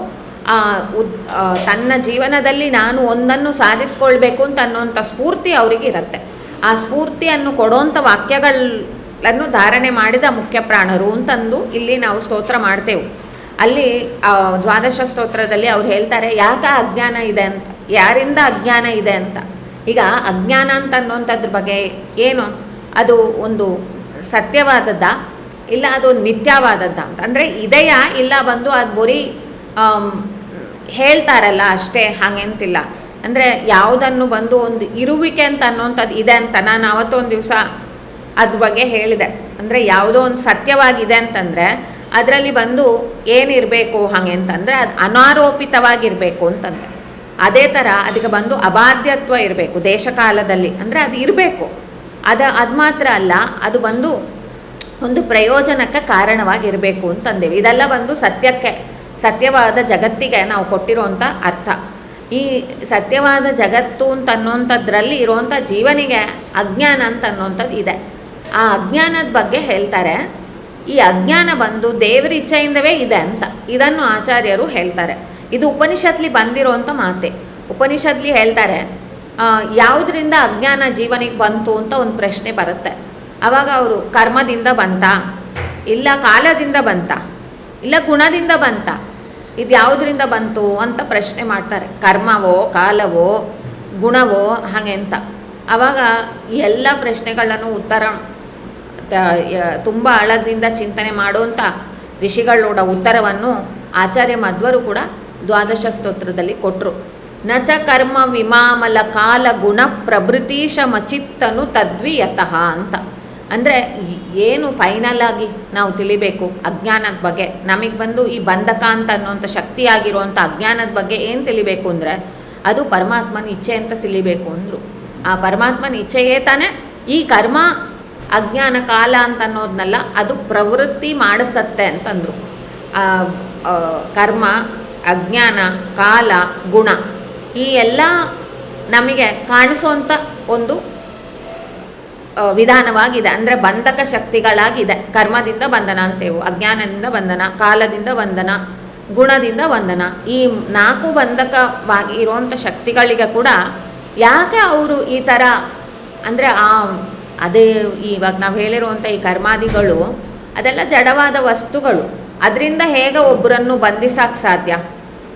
ತನ್ನ ಜೀವನದಲ್ಲಿ ನಾನು ಒಂದನ್ನು ಸಾಧಿಸ್ಕೊಳ್ಬೇಕು ಅಂತ ಅನ್ನೋಂಥ ಸ್ಫೂರ್ತಿ ಅವರಿಗೆ ಇರುತ್ತೆ. ಆ ಸ್ಫೂರ್ತಿಯನ್ನು ಕೊಡೋಂಥ ವಾಕ್ಯಗಳನ್ನು ಧಾರಣೆ ಮಾಡಿದ ಮುಖ್ಯ ಪ್ರಾಣರು ಅಂತಂದು ಇಲ್ಲಿ ನಾವು ಸ್ತೋತ್ರ ಮಾಡ್ತೇವೆ. ಅಲ್ಲಿ ದ್ವಾದಶ ಸ್ತೋತ್ರದಲ್ಲಿ ಅವ್ರು ಹೇಳ್ತಾರೆ ಯಾಕೆ ಅಜ್ಞಾನ ಇದೆ ಅಂತ, ಯಾರಿಂದ ಅಜ್ಞಾನ ಇದೆ ಅಂತ. ಈಗ ಅಜ್ಞಾನ ಅಂತ ಅನ್ನೋಂಥದ್ರ ಬಗ್ಗೆ ಏನು, ಅದು ಒಂದು ಸತ್ಯವಾದದ್ದ ಇಲ್ಲ ಅದು ಒಂದು ಮಿಥ್ಯಾವಾದದ್ದ ಅಂತ. ಅಂದರೆ ಇದೆಯಾ ಇಲ್ಲ ಬಂದು ಅದು ಬರೀ ಹೇಳ್ತಾರಲ್ಲ ಅಷ್ಟೇ, ಹಾಗೆಂತಿಲ್ಲ. ಅಂದರೆ ಯಾವುದನ್ನು ಬಂದು ಒಂದು ಇರುವಿಕೆ ಅಂತ ಅನ್ನೋಂಥದ್ದು ಇದೆ ಅಂತ ನಾನು ಅವತ್ತೊಂದು ದಿವಸ ಅದ್ರ ಬಗ್ಗೆ ಹೇಳಿದೆ. ಅಂದರೆ ಯಾವುದೋ ಒಂದು ಸತ್ಯವಾಗಿದೆ ಅಂತಂದರೆ ಅದರಲ್ಲಿ ಬಂದು ಏನಿರಬೇಕು ಹಾಗೆ ಅಂತಂದರೆ ಅದು ಅನಾರೋಪಿತವಾಗಿರಬೇಕು ಅಂತಂದರೆ, ಅದೇ ಥರ ಅದಕ್ಕೆ ಬಂದು ಅಬಾಧ್ಯತ್ವ ಇರಬೇಕು ದೇಶಕಾಲದಲ್ಲಿ, ಅಂದರೆ ಅದು ಇರಬೇಕು. ಅದು ಮಾತ್ರ ಅಲ್ಲ, ಅದು ಬಂದು ಒಂದು ಪ್ರಯೋಜನಕ್ಕೆ ಕಾರಣವಾಗಿರಬೇಕು ಅಂತಂದೇವೆ. ಇದೆಲ್ಲ ಬಂದು ಸತ್ಯವಾದ ಜಗತ್ತಿಗೆ ನಾವು ಕೊಟ್ಟಿರೋಂಥ ಅರ್ಥ. ಈ ಸತ್ಯವಾದ ಜಗತ್ತು ಅಂತ ಅನ್ನೋಂಥದ್ರಲ್ಲಿ ಇರುವಂಥ ಜೀವನಿಗೆ ಅಜ್ಞಾನ ಅಂತ ಅನ್ನೋಂಥದ್ದು ಇದೆ. ಆ ಅಜ್ಞಾನದ ಬಗ್ಗೆ ಹೇಳ್ತಾರೆ. ಈ ಅಜ್ಞಾನ ಬಂದು ದೇವರ ಇಚ್ಛೆಯಿಂದವೇ ಇದೆ ಅಂತ ಇದನ್ನು ಆಚಾರ್ಯರು ಹೇಳ್ತಾರೆ. ಇದು ಉಪನಿಷತ್ಲಿ ಬಂದಿರೋಂಥ ಮಾತೆ. ಉಪನಿಷತ್ಲಿ ಹೇಳ್ತಾರೆ, ಯಾವುದರಿಂದ ಅಜ್ಞಾನ ಜೀವನಿಗೆ ಬಂತು ಅಂತ ಒಂದು ಪ್ರಶ್ನೆ ಬರುತ್ತೆ. ಆವಾಗ ಅವರು ಕರ್ಮದಿಂದ ಬಂತಾ, ಇಲ್ಲ ಕಾಲದಿಂದ ಬಂತಾ, ಇಲ್ಲ ಗುಣದಿಂದ ಬಂತಾ, ಇದು ಯಾವುದರಿಂದ ಬಂತು ಅಂತ ಪ್ರಶ್ನೆ ಮಾಡ್ತಾರೆ. ಕರ್ಮವೋ, ಕಾಲವೋ, ಗುಣವೋ ಹಾಗೆ ಅಂತ. ಆವಾಗ ಎಲ್ಲ ಪ್ರಶ್ನೆಗಳನ್ನು ಉತ್ತರ ತುಂಬ ಆಳದಿಂದ ಚಿಂತನೆ ಮಾಡುವಂಥ ಋಷಿಗಳೋಡ ಉತ್ತರವನ್ನು ಆಚಾರ್ಯ ಮಧ್ವರು ಕೂಡ ದ್ವಾದಶ ಸ್ತೋತ್ರದಲ್ಲಿ ಕೊಟ್ಟರು. ನಚ ಕರ್ಮ ವಿಮಾಮಲ ಕಾಲ ಗುಣ ಪ್ರಭೃತೀಶ ಮಚಿತ್ತನು ತದ್ವಿಯತಃ ಅಂತ. ಅಂದರೆ ಏನು ಫೈನಲ್ ಆಗಿ ನಾವು ತಿಳಿಬೇಕು ಅಜ್ಞಾನದ ಬಗ್ಗೆ, ನಮಗೆ ಬಂದು ಈ ಬಂಧಕ ಅಂತ ಅನ್ನೋಂಥ ಶಕ್ತಿಯಾಗಿರುವಂಥ ಅಜ್ಞಾನದ ಬಗ್ಗೆ ಏನು ತಿಳಿಬೇಕು ಅಂದರೆ ಅದು ಪರಮಾತ್ಮನ ಇಚ್ಛೆ ಅಂತ ತಿಳಿಬೇಕು ಅಂದರು. ಆ ಪರಮಾತ್ಮನ ಇಚ್ಛೆಯೇ ತಾನೇ ಈ ಕರ್ಮ ಅಜ್ಞಾನ ಕಾಲ ಅಂತ ಅನ್ನೋದನ್ನೆಲ್ಲ ಅದು ಪ್ರವೃತ್ತಿ ಮಾಡಿಸತ್ತೆ ಅಂತಂದರು. ಕರ್ಮ, ಅಜ್ಞಾನ, ಕಾಲ, ಗುಣ ಈ ಎಲ್ಲ ನಮಗೆ ಕಾಣಿಸೋಂಥ ಒಂದು ವಿಧಾನವಾಗಿದೆ. ಅಂದರೆ ಬಂಧಕ ಶಕ್ತಿಗಳಾಗಿದೆ. ಕರ್ಮದಿಂದ ಬಂಧನ ಅಂತೇವು, ಅಜ್ಞಾನದಿಂದ ಬಂಧನ, ಕಾಲದಿಂದ ಬಂಧನ, ಗುಣದಿಂದ ಬಂಧನ. ಈ 4 ಬಂಧಕವಾಗಿ ಇರುವಂಥ ಶಕ್ತಿಗಳಿಗೆ ಕೂಡ ಯಾಕೆ ಅವರು ಈ ಥರ ಅಂದರೆ ಅದೇ ಇವಾಗ ನಾವು ಹೇಳಿರುವಂಥ ಈ ಕರ್ಮಾದಿಗಳು ಅದೆಲ್ಲ ಜಡವಾದ ವಸ್ತುಗಳು. ಅದರಿಂದ ಹೇಗೆ ಒಬ್ಬರನ್ನು ಬಂಧಿಸೋಕ್ಕೆ ಸಾಧ್ಯ?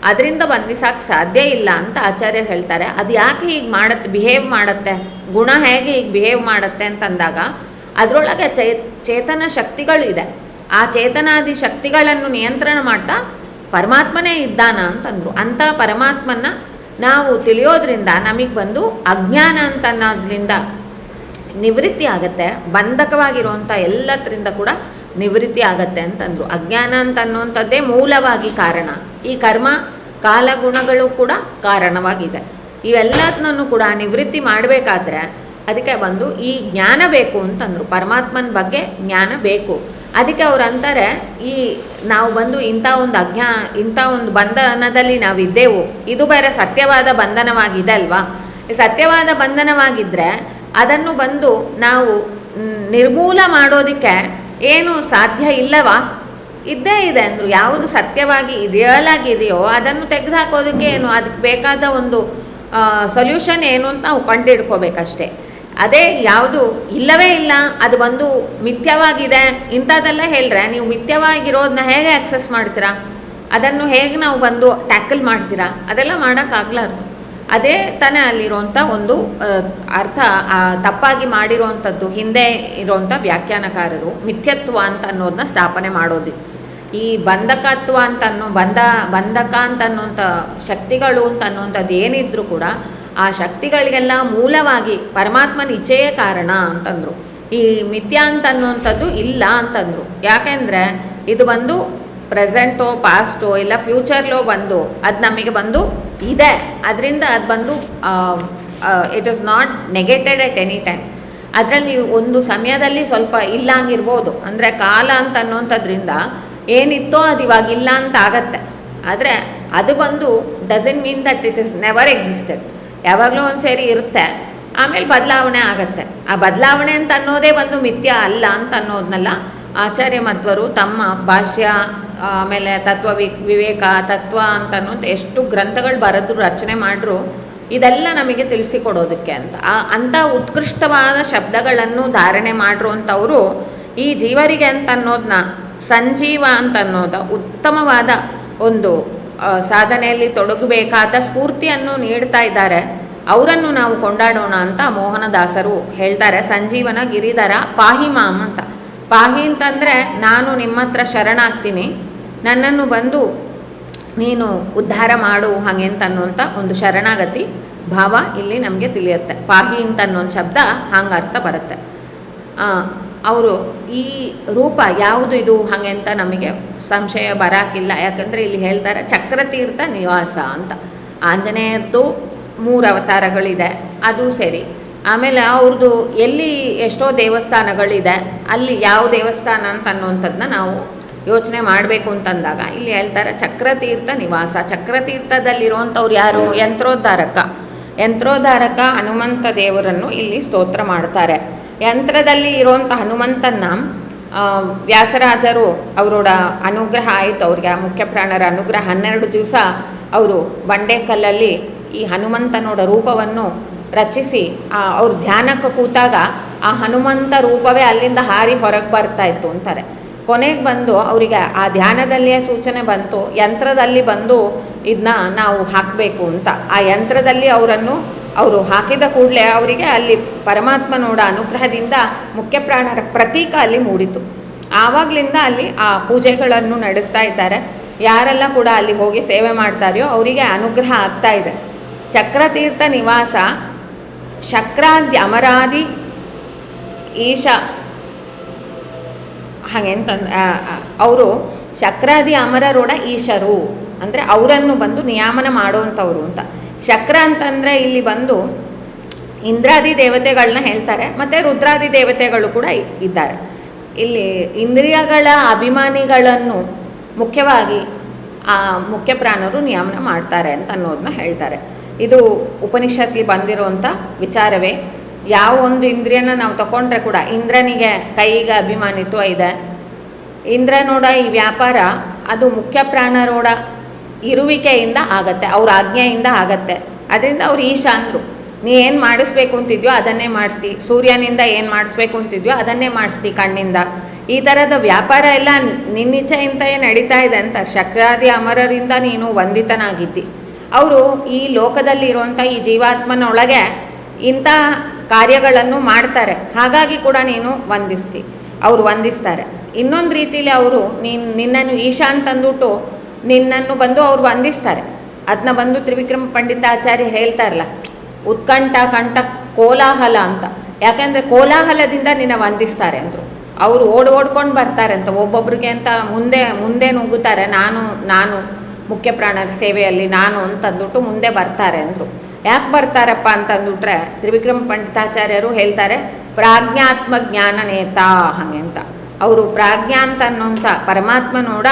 ಅದರಿಂದ ಬಂಧಿಸೋಕ್ಕೆ ಸಾಧ್ಯ ಇಲ್ಲ ಅಂತ ಆಚಾರ್ಯರು ಹೇಳ್ತಾರೆ. ಅದು ಯಾಕೆ ಹೀಗೆ ಬಿಹೇವ್ ಮಾಡುತ್ತೆ, ಗುಣ ಹೇಗೆ ಹೀಗೆ ಬಿಹೇವ್ ಮಾಡುತ್ತೆ ಅಂತಂದಾಗ ಅದರೊಳಗೆ ಚೇತನ ಶಕ್ತಿಗಳು ಇದೆ. ಆ ಚೇತನಾದಿ ಶಕ್ತಿಗಳನ್ನು ನಿಯಂತ್ರಣ ಮಾಡ್ತಾ ಪರಮಾತ್ಮನೇ ಇದ್ದಾನ ಅಂತಂದರು. ಅಂಥ ಪರಮಾತ್ಮನ ನಾವು ತಿಳಿಯೋದ್ರಿಂದ ನಮಗೆ ಬಂದು ಅಜ್ಞಾನ ಅಂತ ಅನ್ನೋದ್ರಿಂದ ನಿವೃತ್ತಿ ಆಗುತ್ತೆ. ಬಂಧಕವಾಗಿರುವಂಥ ಎಲ್ಲದರಿಂದ ಕೂಡ ನಿವೃತ್ತಿ ಆಗತ್ತೆ ಅಂತಂದರು. ಅಜ್ಞಾನ ಅಂತ ಅನ್ನುವಂಥದ್ದೇ ಮೂಲವಾಗಿ ಕಾರಣ. ಈ ಕರ್ಮ ಕಾಲಗುಣಗಳು ಕೂಡ ಕಾರಣವಾಗಿದೆ. ಇವೆಲ್ಲದನ್ನೂ ಕೂಡ ನಿವೃತ್ತಿ ಮಾಡಬೇಕಾದ್ರೆ ಅದಕ್ಕೆ ಬಂದು ಈ ಜ್ಞಾನ ಬೇಕು ಅಂತಂದರು. ಪರಮಾತ್ಮನ ಬಗ್ಗೆ ಜ್ಞಾನ ಬೇಕು. ಅದಕ್ಕೆ ಅವ್ರು ಅಂತಾರೆ, ಈ ನಾವು ಬಂದು ಇಂಥ ಒಂದು ಬಂಧನದಲ್ಲಿ ನಾವಿದ್ದೆವು, ಇದು ಬೇರೆ ಸತ್ಯವಾದ ಬಂಧನವಾಗಿದೆ ಅಲ್ವಾ. ಸತ್ಯವಾದ ಬಂಧನವಾಗಿದ್ದರೆ ಅದನ್ನು ಬಂದು ನಾವು ನಿರ್ಮೂಲ ಮಾಡೋದಕ್ಕೆ ಏನು ಸಾಧ್ಯ ಇಲ್ಲವಾ? ಇದ್ದೇ ಇದೆ ಅಂದರು. ಯಾವುದು ಸತ್ಯವಾಗಿ ರಿಯಲ್ ಆಗಿದೆಯೋ ಅದನ್ನು ತೆಗೆದುಹಾಕೋದಕ್ಕೆ ಏನು ಅದಕ್ಕೆ ಬೇಕಾದ ಒಂದು ಸೊಲ್ಯೂಷನ್ ಏನು ಅಂತ ನಾವು ಕಂಡುಹಿಡ್ಕೋಬೇಕಷ್ಟೇ. ಅದೇ ಯಾವುದು ಇಲ್ಲವೇ ಇಲ್ಲ, ಅದು ಬಂದು ಮಿಥ್ಯವಾಗಿದೆ ಇಂಥದ್ದೆಲ್ಲ ಹೇಳ್ರೆ ನೀವು ಮಿಥ್ಯವಾಗಿರೋದನ್ನ ಹೇಗೆ ಆಕ್ಸೆಸ್ ಮಾಡ್ತೀರಾ? ಅದನ್ನು ಹೇಗೆ ನಾವು ಬಂದು ಟ್ಯಾಕಲ್ ಮಾಡ್ತೀರಾ? ಅದೆಲ್ಲ ಮಾಡೋಕ್ಕಾಗ್ಲಾರ್ದು. ಅದೇ ತಾನೇ ಅಲ್ಲಿರುವಂಥ ಒಂದು ಅರ್ಥ ತಪ್ಪಾಗಿ ಮಾಡಿರುವಂಥದ್ದು. ಹಿಂದೆ ಇರುವಂಥ ವ್ಯಾಖ್ಯಾನಕಾರರು ಮಿಥ್ಯತ್ವ ಅಂತ ಅನ್ನೋದನ್ನ ಸ್ಥಾಪನೆ ಮಾಡೋದು. ಈ ಬಂಧಕತ್ವ ಅಂತ ಬಂಧಕ ಅಂತ ಅನ್ನೋಂಥ ಶಕ್ತಿಗಳು ಅಂತ ಅನ್ನೋಂಥದ್ದು ಏನಿದ್ರು ಕೂಡ ಆ ಶಕ್ತಿಗಳಿಗೆಲ್ಲ ಮೂಲವಾಗಿ ಪರಮಾತ್ಮನ ಇಚ್ಛೆಯೇ ಕಾರಣ ಅಂತಂದರು. ಈ ಮಿಥ್ಯ ಅಂತ ಅನ್ನುವಂಥದ್ದು ಇಲ್ಲ ಅಂತಂದರು. ಯಾಕೆಂದರೆ ಇದು ಬಂದು ಪ್ರೆಸೆಂಟೋ ಪಾಸ್ಟೋ ಇಲ್ಲ ಫ್ಯೂಚರ್ಲೋ ಬಂದು ಅದು ನಮಗೆ ಬಂದು ಇದೆ. ಅದರಿಂದ ಅದು ಬಂದು it is not negated at any time. ಅದರಲ್ಲಿ ಒಂದು ಸಮಯದಲ್ಲಿ ಸ್ವಲ್ಪ ಇಲ್ಲಂಗಿರ್ಬೋದು. ಅಂದರೆ ಕಾಲ ಅಂತ ಅನ್ನೋಂಥದ್ರಿಂದ ಏನಿತ್ತೋ ಅದು ಇವಾಗ ಇಲ್ಲ ಅಂತ ಆಗತ್ತೆ. ಆದರೆ ಅದು ಬಂದು doesn't mean that it is never existed. ಯಾವಾಗಲೂ ಒಂದು ಸೇರಿ ಇರುತ್ತೆ, ಆಮೇಲೆ ಬದಲಾವಣೆ ಆಗತ್ತೆ. ಆ ಬದಲಾವಣೆ ಅಂತ ಅನ್ನೋದೇ ಒಂದು ಮಿಥ್ಯ ಅಲ್ಲ ಅಂತ ಅನ್ನೋದನ್ನೆಲ್ಲ ಆಚಾರ್ಯ ಮಧ್ವರು ತಮ್ಮ ಭಾಷ್ಯ ಆಮೇಲೆ ವಿವೇಕ ತತ್ವ ಅಂತ ಅನ್ನೋದು ಎಷ್ಟು ಗ್ರಂಥಗಳು ಬರೆದ್ರು, ರಚನೆ ಮಾಡಿದ್ರು ಇದೆಲ್ಲ ನಮಗೆ ತಿಳಿಸಿಕೊಡೋದಕ್ಕೆ ಅಂತ. ಅಂಥ ಉತ್ಕೃಷ್ಟವಾದ ಶಬ್ದಗಳನ್ನು ಧಾರಣೆ ಮಾಡಿರುವಂಥವರು ಈ ಜೀವರಿಗೆ ಅಂತ ಅನ್ನೋದನ್ನ ಸಂಜೀವ ಅಂತ ಅನ್ನೋದು ಉತ್ತಮವಾದ ಒಂದು ಸಾಧನೆಯಲ್ಲಿ ತೊಡಗಬೇಕಾದ ಸ್ಫೂರ್ತಿಯನ್ನು ನೀಡ್ತಾ ಇದ್ದಾರೆ. ಅವರನ್ನು ನಾವು ಕೊಂಡಾಡೋಣ ಅಂತ ಮೋಹನದಾಸರು ಹೇಳ್ತಾರೆ. ಸಂಜೀವನ ಗಿರಿಧರ ಪಾಹಿ ಮಾಮ್ ಅಂತ. ಪಾಹಿ ಅಂತಂದರೆ ನಾನು ನಿಮ್ಮ ಹತ್ರ ಶರಣಾಗ್ತೀನಿ, ನನ್ನನ್ನು ಬಂದು ನೀನು ಉದ್ಧಾರ ಮಾಡು ಹಾಗೆ ಅಂತ ಅನ್ನುವಂಥ ಒಂದು ಶರಣಾಗತಿ ಭಾವ ಇಲ್ಲಿ ನಮಗೆ ತಿಳಿಯುತ್ತೆ. ಪಾಹಿ ಅಂತ ಅನ್ನೋ ಶಬ್ದ ಹಂಗೆ ಅರ್ಥ ಬರುತ್ತೆ. ಅವರು ಈ ರೂಪ ಯಾವುದು ಇದು ಹಾಗೆ ಅಂತ ನಮಗೆ ಸಂಶಯ ಬರಾಕಿಲ್ಲ. ಯಾಕಂದರೆ ಇಲ್ಲಿ ಹೇಳ್ತಾರೆ ಚಕ್ರತೀರ್ಥ ನಿವಾಸ ಅಂತ. ಆಂಜನೇಯದ್ದು 3 ಅವತಾರಗಳಿದೆ, ಅದು ಸರಿ. ಆಮೇಲೆ ಅವ್ರದ್ದು ಎಲ್ಲಿ ಎಷ್ಟೋ ದೇವಸ್ಥಾನಗಳಿದೆ, ಅಲ್ಲಿ ಯಾವ ದೇವಸ್ಥಾನ ಅಂತ ಅನ್ನೋಂಥದ್ದನ್ನ ನಾವು ಯೋಚನೆ ಮಾಡಬೇಕು ಅಂತಂದಾಗ ಇಲ್ಲಿ ಹೇಳ್ತಾರೆ ಚಕ್ರತೀರ್ಥ ನಿವಾಸ. ಚಕ್ರತೀರ್ಥದಲ್ಲಿರುವಂಥವ್ರು ಯಾರು? ಯಂತ್ರೋದ್ಧಾರಕ ಹನುಮಂತ ದೇವರನ್ನು ಇಲ್ಲಿ ಸ್ತೋತ್ರ ಮಾಡ್ತಾರೆ. ಯಂತ್ರದಲ್ಲಿ ಇರುವಂಥ ಹನುಮಂತನ ವ್ಯಾಸರಾಜರು ಅವರೋಡ ಅನುಗ್ರಹ ಆಯಿತು ಅವ್ರಿಗೆ, ಆ ಮುಖ್ಯ ಪ್ರಾಣರ ಅನುಗ್ರಹ. 12 ದಿವಸ ಅವರು ಬಂಡೆಕಲ್ಲಲ್ಲಿ ಈ ಹನುಮಂತನೋಡ ರೂಪವನ್ನು ರಚಿಸಿ ಅವ್ರು ಧ್ಯಾನಕ್ಕೆ ಕೂತಾಗ ಆ ಹನುಮಂತ ರೂಪವೇ ಅಲ್ಲಿಂದ ಹಾರಿ ಹೊರಗೆ ಬರ್ತಾಯಿತ್ತು ಅಂತಾರೆ. ಕೊನೆಗೆ ಬಂದು ಅವರಿಗೆ ಆ ಧ್ಯಾನದಲ್ಲಿಯೇ ಸೂಚನೆ ಬಂತು, ಯಂತ್ರದಲ್ಲಿ ಬಂದು ಇದನ್ನ ನಾವು ಹಾಕಬೇಕು ಅಂತ. ಆ ಯಂತ್ರದಲ್ಲಿ ಅವರು ಹಾಕಿದ ಕೂಡಲೇ ಅವರಿಗೆ ಅಲ್ಲಿ ಪರಮಾತ್ಮನೋಡ ಅನುಗ್ರಹದಿಂದ ಮುಖ್ಯ ಪ್ರಾಣರ ಪ್ರತೀಕ ಅಲ್ಲಿ ಮೂಡಿತು. ಆವಾಗಲಿಂದ ಅಲ್ಲಿ ಆ ಪೂಜೆಗಳನ್ನು ನಡೆಸ್ತಾ ಇದ್ದಾರೆ. ಯಾರೆಲ್ಲ ಕೂಡ ಅಲ್ಲಿ ಹೋಗಿ ಸೇವೆ ಮಾಡ್ತಾರೆಯೋ ಅವರಿಗೆ ಅನುಗ್ರಹ ಆಗ್ತಾ ಇದೆ. ಚಕ್ರತೀರ್ಥ ನಿವಾಸ ಶಕ್ರಾದ್ಯ ಅಮರಾದಿ ಈಶ ಹಾಗೆಂತಂದು ಅವರು ಶಕ್ರಾದಿ ಅಮರರೋಡ ಈಶರು ಅಂದರೆ ಅವರನ್ನು ಬಂದು ನಿಯಾಮನ ಮಾಡುವಂಥವ್ರು ಅಂತ. ಶಕ್ರ ಅಂತಂದರೆ ಇಲ್ಲಿ ಬಂದು ಇಂದ್ರಾದಿ ದೇವತೆಗಳನ್ನ ಹೇಳ್ತಾರೆ, ಮತ್ತು ರುದ್ರಾದಿ ದೇವತೆಗಳು ಕೂಡ ಇದ್ದಾರೆ. ಇಲ್ಲಿ ಇಂದ್ರಿಯಗಳ ಅಭಿಮಾನಿಗಳನ್ನು ಮುಖ್ಯವಾಗಿ ಆ ಮುಖ್ಯ ಪ್ರಾಣರು ನಿಯಾಮನ ಮಾಡ್ತಾರೆ ಅಂತ ಅನ್ನೋದನ್ನ ಹೇಳ್ತಾರೆ. ಇದು ಉಪನಿಷತ್ಲಿ ಬಂದಿರುವಂಥ ವಿಚಾರವೇ. ಯಾವ ಒಂದು ಇಂದ್ರಿಯನ ನಾವು ತಗೊಂಡ್ರೆ ಕೂಡ ಇಂದ್ರನಿಗೆ ಕೈಗೆ ಅಭಿಮಾನಿತ್ವ ಇದೆ. ಇಂದ್ರನೋಡ ಈ ವ್ಯಾಪಾರ ಅದು ಮುಖ್ಯ ಪ್ರಾಣರೋಡ ಇರುವಿಕೆಯಿಂದ ಆಗತ್ತೆ, ಅವ್ರ ಆಜ್ಞೆಯಿಂದ ಆಗತ್ತೆ. ಅದರಿಂದ ಅವ್ರು ಈಶಾ ಅಂದರು. ನೀ ಏನು ಮಾಡಿಸ್ಬೇಕು ಅಂತಿದ್ಯೋ ಅದನ್ನೇ ಮಾಡಿಸ್ತಿ, ಸೂರ್ಯನಿಂದ ಏನು ಮಾಡಿಸ್ಬೇಕು ಅಂತಿದ್ಯೋ ಅದನ್ನೇ ಮಾಡಿಸ್ತಿ ಕಣ್ಣಿಂದ. ಈ ಥರದ ವ್ಯಾಪಾರ ಎಲ್ಲ ನಿನ್ನಿಚ್ಛೆಯಿಂದಲೇ ನಡೀತಾ ಇದೆ ಅಂತ. ಶಕ್ರಾದಿ ಅಮರರಿಂದ ನೀನು ವಂದಿತನಾಗಿದ್ದಿ. ಅವರು ಈ ಲೋಕದಲ್ಲಿ ಇರುವಂಥ ಈ ಜೀವಾತ್ಮನೊಳಗೆ ಇಂಥ ಕಾರ್ಯಗಳನ್ನು ಮಾಡ್ತಾರೆ, ಹಾಗಾಗಿ ಕೂಡ ನೀನು ವಂದಿಸ್ತಿ, ಅವರು ವಂದಿಸ್ತಾರೆ. ಇನ್ನೊಂದು ರೀತಿಯಲ್ಲಿ ಅವರು ನಿನ್ನನ್ನು ಈಶಾ ಅಂತಂದ್ಬಿಟ್ಟು ನಿನ್ನನ್ನು ಬಂದು ಅವ್ರು ವಂದಿಸ್ತಾರೆ. ಅದನ್ನ ಬಂದು ತ್ರಿವಿಕ್ರಮ ಪಂಡಿತಾಚಾರ್ಯ ಹೇಳ್ತಾರಲ್ಲ, ಉತ್ಕಂಠ ಕಂಠ ಕೋಲಾಹಲ ಅಂತ. ಯಾಕೆಂದರೆ ಕೋಲಾಹಲದಿಂದ ನಿನ್ನ ವಂದಿಸ್ತಾರೆ ಅಂದರು. ಅವರು ಓಡ್ಕೊಂಡು ಬರ್ತಾರೆ ಅಂತ, ಒಬ್ಬೊಬ್ರಿಗೆ ಅಂತ ಮುಂದೆ ನುಗ್ಗುತ್ತಾರೆ. ನಾನು ಮುಖ್ಯ ಪ್ರಾಣರ ಸೇವೆಯಲ್ಲಿ ನಾನು ಅಂತಂದ್ಬಿಟ್ಟು ಮುಂದೆ ಬರ್ತಾರೆ ಅಂದರು. ಯಾಕೆ ಬರ್ತಾರಪ್ಪ ಅಂತಂದ್ಬಿಟ್ರೆ ತ್ರಿವಿಕ್ರಮ ಪಂಡಿತಾಚಾರ್ಯರು ಹೇಳ್ತಾರೆ, ಪ್ರಾಜ್ಞಾತ್ಮ ಜ್ಞಾನ ನೇತಾ ಹಾಗೆ ಅಂತ. ಅವರು ಪ್ರಾಜ್ಞಾ ಅಂತ ಅನ್ನೋಂಥ ಪರಮಾತ್ಮನೋಡ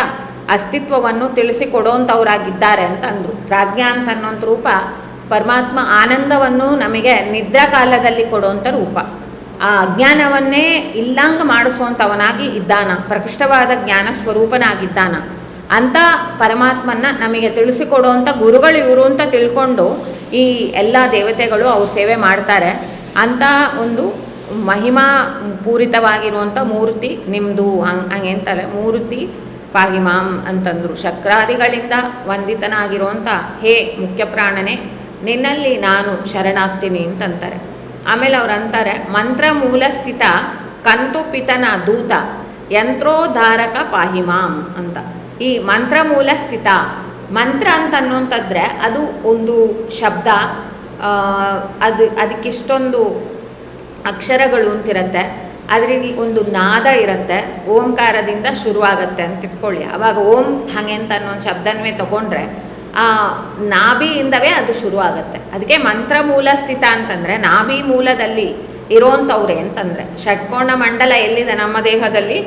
ಅಸ್ತಿತ್ವವನ್ನು ತಿಳಿಸಿಕೊಡೋಂಥವ್ರಾಗಿದ್ದಾರೆ ಅಂತ ಅಂದರು. ಪ್ರಾಜ್ಞಾ ಅಂತ ಅನ್ನೋಂಥ ರೂಪ ಪರಮಾತ್ಮ ಆನಂದವನ್ನು ನಮಗೆ ನಿದ್ರಾ ಕಾಲದಲ್ಲಿ ಕೊಡುವಂಥ ರೂಪ. ಆ ಅಜ್ಞಾನವನ್ನೇ ಇಲ್ಲಂಗ ಮಾಡಿಸುವಂಥವನಾಗಿ ಇದ್ದಾನ, ಪ್ರಕೃಷ್ಟವಾದ ಜ್ಞಾನ ಸ್ವರೂಪನಾಗಿದ್ದಾನ. ಅಂಥ ಪರಮಾತ್ಮನ ನಮಗೆ ತಿಳಿಸಿಕೊಡುವಂಥ ಗುರುಗಳು ಇವರು ಅಂತ ತಿಳ್ಕೊಂಡು ಈ ಎಲ್ಲ ದೇವತೆಗಳು ಅವ್ರು ಸೇವೆ ಮಾಡ್ತಾರೆ. ಅಂಥ ಒಂದು ಮಹಿಮಾ ಪೂರಿತವಾಗಿರುವಂಥ ಮೂರ್ತಿ ನಿಮ್ಮದು ಹಂಗೆ ಅಂತಾರೆ. ಮೂರ್ತಿ ಪಾಹಿಮಾಂ ಅಂತಂದರು. ಶಕ್ರಾದಿಗಳಿಂದ ವಂದಿತನಾಗಿರುವಂಥ ಹೇ ಮುಖ್ಯ ಪ್ರಾಣನೇ, ನಿನ್ನಲ್ಲಿ ನಾನು ಶರಣಾಗ್ತೀನಿ ಅಂತಂತಾರೆ. ಆಮೇಲೆ ಅವ್ರು ಅಂತಾರೆ, ಮಂತ್ರ ಮೂಲ ಸ್ಥಿತ ಕಂತು ಪಿತನ ದೂತ ಯಂತ್ರೋದ್ಧಾರಕ ಪಾಹಿಮಾಂ ಅಂತ. ಈ ಮಂತ್ರ ಮೂಲ ಸ್ಥಿತ, ಮಂತ್ರ ಅಂತ ಅನ್ನೋಂಥದ್ರೆ ಅದು ಒಂದು ಶಬ್ದ, ಅದಕ್ಕಿಷ್ಟೊಂದು ಅಕ್ಷರಗಳು ಅಂತಿರುತ್ತೆ. ಅದರಲ್ಲಿ ಒಂದು ನಾದ ಇರುತ್ತೆ, ಓಂಕಾರದಿಂದ ಶುರುವಾಗತ್ತೆ ಅಂತ ಇಟ್ಕೊಳ್ಳಿ. ಆವಾಗ ಓಂ ಹಾಗೆ ಅಂತ ಅನ್ನೋ ಶಬ್ದನವೇ ತಗೊಂಡ್ರೆ ಆ ನಾಭಿಯಿಂದವೇ ಅದು ಶುರುವಾಗತ್ತೆ. ಅದಕ್ಕೆ ಮಂತ್ರ ಮೂಲ ಸ್ಥಿತ ಅಂತಂದರೆ ನಾಭಿ ಮೂಲದಲ್ಲಿ ಇರೋವಂಥವ್ರೆ ಅಂತಂದರೆ. ಷಟ್ಕೋಣ ಮಂಡಲ ಎಲ್ಲಿದೆ ನಮ್ಮ ದೇಹದಲ್ಲಿ?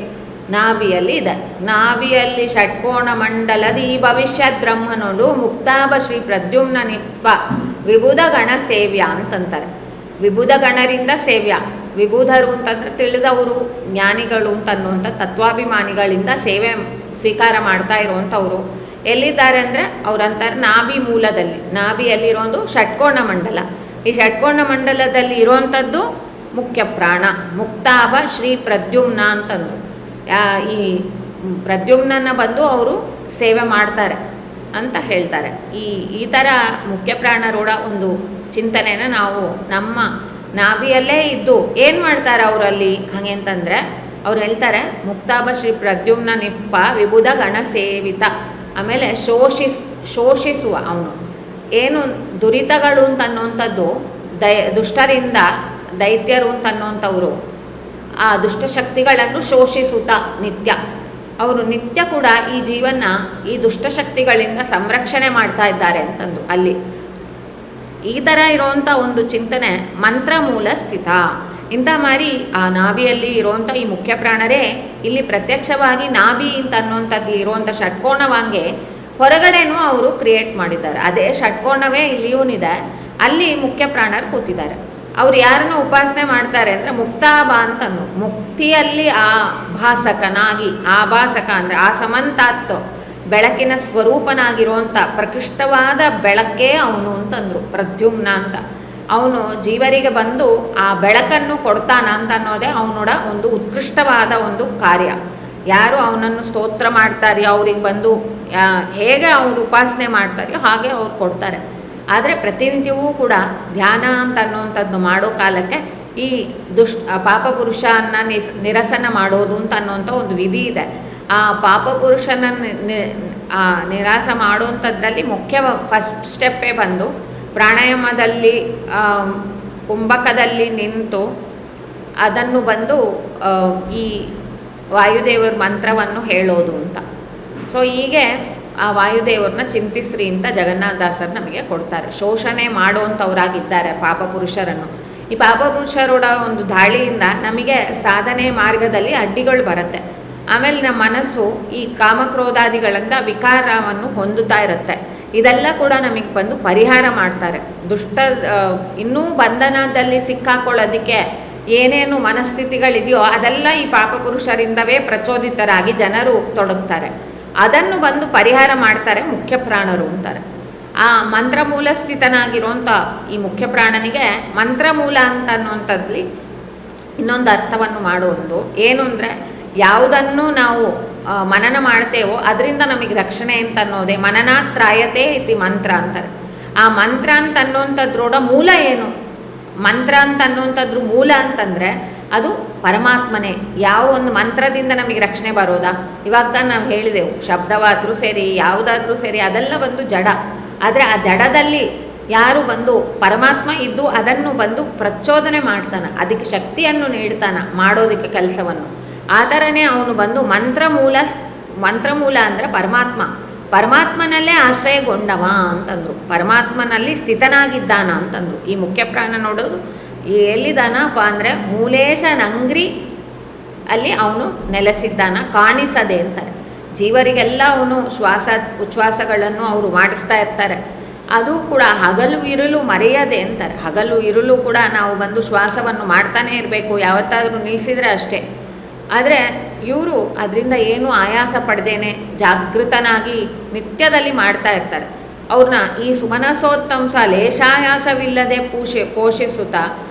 ನಾಭಿಯಲ್ಲಿ ಇದೆ. ನಾಭಿಯಲ್ಲಿ ಷಟ್ಕೋಣ ಮಂಡಲದ ಈ ಭವಿಷ್ಯತ್ ಬ್ರಹ್ಮನೋಡು ಮುಕ್ತಾಭ ಶ್ರೀ ಪ್ರದ್ಯುಮ್ನ ನಿಪ್ಪ ವಿಬುಧ ಗಣ ಸೇವ್ಯ ಅಂತಂತಾರೆ. ವಿಬುಧ ಗಣರಿಂದ ಸೇವ್ಯ. ವಿಬುಧರು ಅಂತಂದರೆ ತಿಳಿದವರು, ಜ್ಞಾನಿಗಳು ಅಂತ ಅನ್ನುವಂಥ ತತ್ವಾಭಿಮಾನಿಗಳಿಂದ ಸೇವೆ ಸ್ವೀಕಾರ ಮಾಡ್ತಾ ಇರುವಂಥವ್ರು ಎಲ್ಲಿದ್ದಾರೆ ಅಂದರೆ ಅವರಂತಾರೆ ನಾಭಿ ಮೂಲದಲ್ಲಿ. ನಾಭಿಯಲ್ಲಿರೋದು ಷಟ್ಕೋಣ ಮಂಡಲ. ಈ ಷಟ್ಕೋಣ ಮಂಡಲದಲ್ಲಿ ಇರುವಂಥದ್ದು ಮುಖ್ಯ ಪ್ರಾಣ. ಮುಕ್ತಾಭ ಶ್ರೀ ಪ್ರದ್ಯುಮ್ನ ಅಂತಂದರು. ಈ ಪ್ರದ್ಯುಮ್ನನ್ನು ಬಂದು ಅವರು ಸೇವೆ ಮಾಡ್ತಾರೆ ಅಂತ ಹೇಳ್ತಾರೆ. ಈ ಥರ ಮುಖ್ಯ ಪ್ರಾಣರೋಡ ಒಂದು ಚಿಂತನೆನ ನಾವು ನಮ್ಮ ನಾಭಿಯಲ್ಲೇ ಇದ್ದು ಏನು ಮಾಡ್ತಾರೆ ಅವರಲ್ಲಿ ಹಾಗೆ ಅಂತಂದರೆ ಅವ್ರು ಹೇಳ್ತಾರೆ, ಮುಕ್ತಾಭ ಶ್ರೀ ಪ್ರದ್ಯುಮ್ನ ನಿಪ್ಪ ವಿಬುಧ ಗಣ ಸೇವಿತ. ಆಮೇಲೆ ಶೋಷಿಸುವ ಅವನು ಏನು ದುರಿತಗಳು ಅಂತ ಅನ್ನೋಂಥದ್ದು ದುಷ್ಟರಿಂದ ದೈತ್ಯರು ಅಂತ ಅನ್ನೋಂಥವ್ರು ಆ ದುಷ್ಟಶಕ್ತಿಗಳನ್ನು ಶೋಷಿಸುತ್ತಾ ನಿತ್ಯ ಅವರು ನಿತ್ಯ ಕೂಡ ಈ ಜೀವನ ಈ ದುಷ್ಟಶಕ್ತಿಗಳಿಂದ ಸಂರಕ್ಷಣೆ ಮಾಡ್ತಾ ಇದ್ದಾರೆ ಅಂತಂದು ಅಲ್ಲಿ ಈ ಥರ ಇರೋವಂಥ ಒಂದು ಚಿಂತನೆ ಮಂತ್ರ ಮೂಲ ಸ್ಥಿತ. ಇಂಥ ಮಾರಿ ಆ ನಾಭಿಯಲ್ಲಿ ಇರುವಂಥ ಈ ಮುಖ್ಯ ಪ್ರಾಣರೇ ಇಲ್ಲಿ ಪ್ರತ್ಯಕ್ಷವಾಗಿ ನಾಭಿ ಅಂತ ಅನ್ನುವಂಥದ್ದು ಇರುವಂಥ ಷಟ್ಕೋಣವಾಂಗೆ ಹೊರಗಡೆನೂ ಅವರು ಕ್ರಿಯೇಟ್ ಮಾಡಿದ್ದಾರೆ. ಅದೇ ಷಟ್ಕೋಣವೇ ಇಲ್ಲಿಯೂನಿದೆ, ಅಲ್ಲಿ ಮುಖ್ಯ ಪ್ರಾಣರು ಕೂತಿದ್ದಾರೆ. ಅವ್ರು ಯಾರನ್ನು ಉಪಾಸನೆ ಮಾಡ್ತಾರೆ ಅಂದರೆ ಮುಕ್ತಾಭ ಅಂತಂದು, ಮುಕ್ತಿಯಲ್ಲಿ ಆ ಭಾಸಕನಾಗಿ, ಆಭಾಸಕ ಅಂದರೆ ಆ ಸಮಂತಾತ್ತು ಬೆಳಕಿನ ಸ್ವರೂಪನಾಗಿರುವಂಥ ಪ್ರಕೃಷ್ಟವಾದ ಬೆಳಕೇ ಅವನು ಅಂತಂದರು, ಪ್ರದ್ಯುಮ್ನ ಅಂತ. ಅವನು ಜೀವರಿಗೆ ಬಂದು ಆ ಬೆಳಕನ್ನು ಕೊಡ್ತಾನ ಅಂತ ಅನ್ನೋದೇ ಅವನೋಡ ಒಂದು ಉತ್ಕೃಷ್ಟವಾದ ಒಂದು ಕಾರ್ಯ. ಯಾರು ಅವನನ್ನು ಸ್ತೋತ್ರ ಮಾಡ್ತಾರೆಯೋ ಅವ್ರಿಗೆ ಬಂದು ಹೇಗೆ ಅವ್ರು ಉಪಾಸನೆ ಮಾಡ್ತಾರೆಯೋ ಹಾಗೆ ಅವ್ರು ಕೊಡ್ತಾರೆ. ಆದರೆ ಪ್ರತಿನಿತ್ಯವೂ ಕೂಡ ಧ್ಯಾನ ಅಂತ ಅನ್ನುವಂಥದ್ದು ಮಾಡೋ ಕಾಲಕ್ಕೆ ಈ ಪಾಪಪುರುಷನ ನಿರಸನ ಮಾಡೋದು ಅಂತ ಅನ್ನುವಂಥ ಒಂದು ವಿಧಿ ಇದೆ. ಆ ಪಾಪಪುರುಷನ ನಿರಾಸ ಮಾಡುವಂಥದ್ರಲ್ಲಿ ಮುಖ್ಯ ಫಸ್ಟ್ ಸ್ಟೆಪ್ಪೇ ಬಂದು ಪ್ರಾಣಾಯಾಮದಲ್ಲಿ ಕುಂಭಕದಲ್ಲಿ ನಿಂತು ಅದನ್ನು ಬಂದು ಈ ವಾಯುದೇವರ ಮಂತ್ರವನ್ನು ಹೇಳೋದು ಅಂತ. ಸೊ ಹೀಗೆ ಆ ವಾಯುದೇವ್ರನ್ನ ಚಿಂತಿಸ್ರಿ ಅಂತ ಜಗನ್ನಾಥದಾಸರು ನಮಗೆ ಕೊಡ್ತಾರೆ. ಶೋಷಣೆ ಮಾಡುವಂಥವ್ರಾಗಿದ್ದಾರೆ ಪಾಪಪುರುಷರನ್ನು. ಈ ಪಾಪಪುರುಷರೋಡ ಒಂದು ದಾಳಿಯಿಂದ ನಮಗೆ ಸಾಧನೆ ಮಾರ್ಗದಲ್ಲಿ ಅಡ್ಡಿಗಳು ಬರುತ್ತೆ. ಆಮೇಲೆ ನಮ್ಮ ಮನಸ್ಸು ಈ ಕಾಮಕ್ರೋಧಾದಿಗಳಿಂದ ವಿಕಾರವನ್ನು ಹೊಂದುತ್ತಾ ಇರುತ್ತೆ. ಇದೆಲ್ಲ ಕೂಡ ನಮಗೆ ಬಂದು ಪರಿಹಾರ ಮಾಡ್ತಾರೆ. ಇನ್ನೂ ಬಂಧನದಲ್ಲಿ ಸಿಕ್ಕಾಕೊಳ್ಳೋದಕ್ಕೆ ಏನೇನು ಮನಸ್ಥಿತಿಗಳಿದೆಯೋ ಅದೆಲ್ಲ ಈ ಪಾಪಪುರುಷರಿಂದವೇ ಪ್ರಚೋದಿತರಾಗಿ ಜನರು ತೊಡಗ್ತಾರೆ. ಅದನ್ನು ಬಂದು ಪರಿಹಾರ ಮಾಡ್ತಾರೆ ಮುಖ್ಯ ಪ್ರಾಣರು ಅಂತಾರೆ. ಆ ಮಂತ್ರಮೂಲ ಸ್ಥಿತನಾಗಿರುವಂಥ ಈ ಮುಖ್ಯ ಪ್ರಾಣನಿಗೆ ಮಂತ್ರಮೂಲ ಅಂತ ಅನ್ನುವಂಥದ್ದಲ್ಲಿ ಇನ್ನೊಂದು ಅರ್ಥವನ್ನು ಮಾಡೋದು ಏನು ಅಂದರೆ, ಯಾವುದನ್ನು ನಾವು ಮನನ ಮಾಡ್ತೇವೋ ಅದರಿಂದ ನಮಗೆ ರಕ್ಷಣೆ ಅಂತ ಅನ್ನೋದೇ ಮನನಾತ್ರಾಯತೆ ಇತಿ ಮಂತ್ರ ಅಂತಾರೆ. ಆ ಮಂತ್ರ ಅಂತ ಅನ್ನುವಂಥದ್ರೋಡ ಮೂಲ ಏನು? ಮಂತ್ರ ಅಂತ ಅನ್ನುವಂಥದ್ರ ಮೂಲ ಅಂತಂದರೆ ಅದು ಪರಮಾತ್ಮನೇ. ಯಾವ ಒಂದು ಮಂತ್ರದಿಂದ ನಮಗೆ ರಕ್ಷಣೆ ಬರೋದಾ? ಇವಾಗ ತಾನು ನಾವು ಹೇಳಿದೆವು, ಶಬ್ದವಾದರೂ ಸರಿ ಯಾವುದಾದ್ರೂ ಸರಿ ಅದೆಲ್ಲ ಬಂದು ಜಡ. ಆದರೆ ಆ ಜಡದಲ್ಲಿ ಯಾರು ಬಂದು ಪರಮಾತ್ಮ ಇದ್ದು ಅದನ್ನು ಬಂದು ಪ್ರಚೋದನೆ ಮಾಡ್ತಾನೆ, ಅದಕ್ಕೆ ಶಕ್ತಿಯನ್ನು ನೀಡ್ತಾನೆ ಮಾಡೋದಕ್ಕೆ ಕೆಲಸವನ್ನು. ಆ ಥರನೇ ಅವನು ಬಂದು ಮಂತ್ರಮೂಲ ಅಂದರೆ ಪರಮಾತ್ಮನಲ್ಲೇ ಆಶ್ರಯಗೊಂಡವ ಅಂತಂದರು. ಪರಮಾತ್ಮನಲ್ಲಿ ಸ್ಥಿತನಾಗಿದ್ದಾನ ಅಂತಂದರು. ಈ ಮುಖ್ಯ ಪ್ರಾಣ ನೋಡೋದು ಎಲ್ಲಿದ್ದಾನಪ್ಪ ಅಂದರೆ ಮೂಲೇಶನಂಗ್ರಿ ಅಲ್ಲಿ ಅವನು ನೆಲೆಸಿದ್ದಾನ, ಕಾಣಿಸದೆ ಅಂತಾರೆ. ಜೀವರಿಗೆಲ್ಲ ಅವನು ಉಚ್ಛ್ವಾಸಗಳನ್ನು ಅವರು ಮಾಡಿಸ್ತಾ ಇರ್ತಾರೆ. ಅದು ಕೂಡ ಹಗಲು ಇರುಳು ಮರೆಯದೆ ಅಂತಾರೆ. ಹಗಲು ಇರುಳು ಕೂಡ ನಾವು ಬಂದು ಶ್ವಾಸವನ್ನು ಮಾಡ್ತಾನೇ ಇರಬೇಕು, ಯಾವತ್ತಾದರೂ ನಿಲ್ಲಿಸಿದರೆ ಅಷ್ಟೇ. ಆದರೆ ಇವರು ಅದರಿಂದ ಏನೂ ಆಯಾಸ ಪಡೆದೇನೆ ಜಾಗೃತನಾಗಿ ನಿತ್ಯದಲ್ಲಿ ಮಾಡ್ತಾ ಇರ್ತಾರೆ. ಅವ್ರನ್ನ ಈ ಸುಮನಸೋತ್ತಂಸ ಲೇಷಾಯಾಸವಿಲ್ಲದೆ ಪೋಷಿಸುತ್ತಾ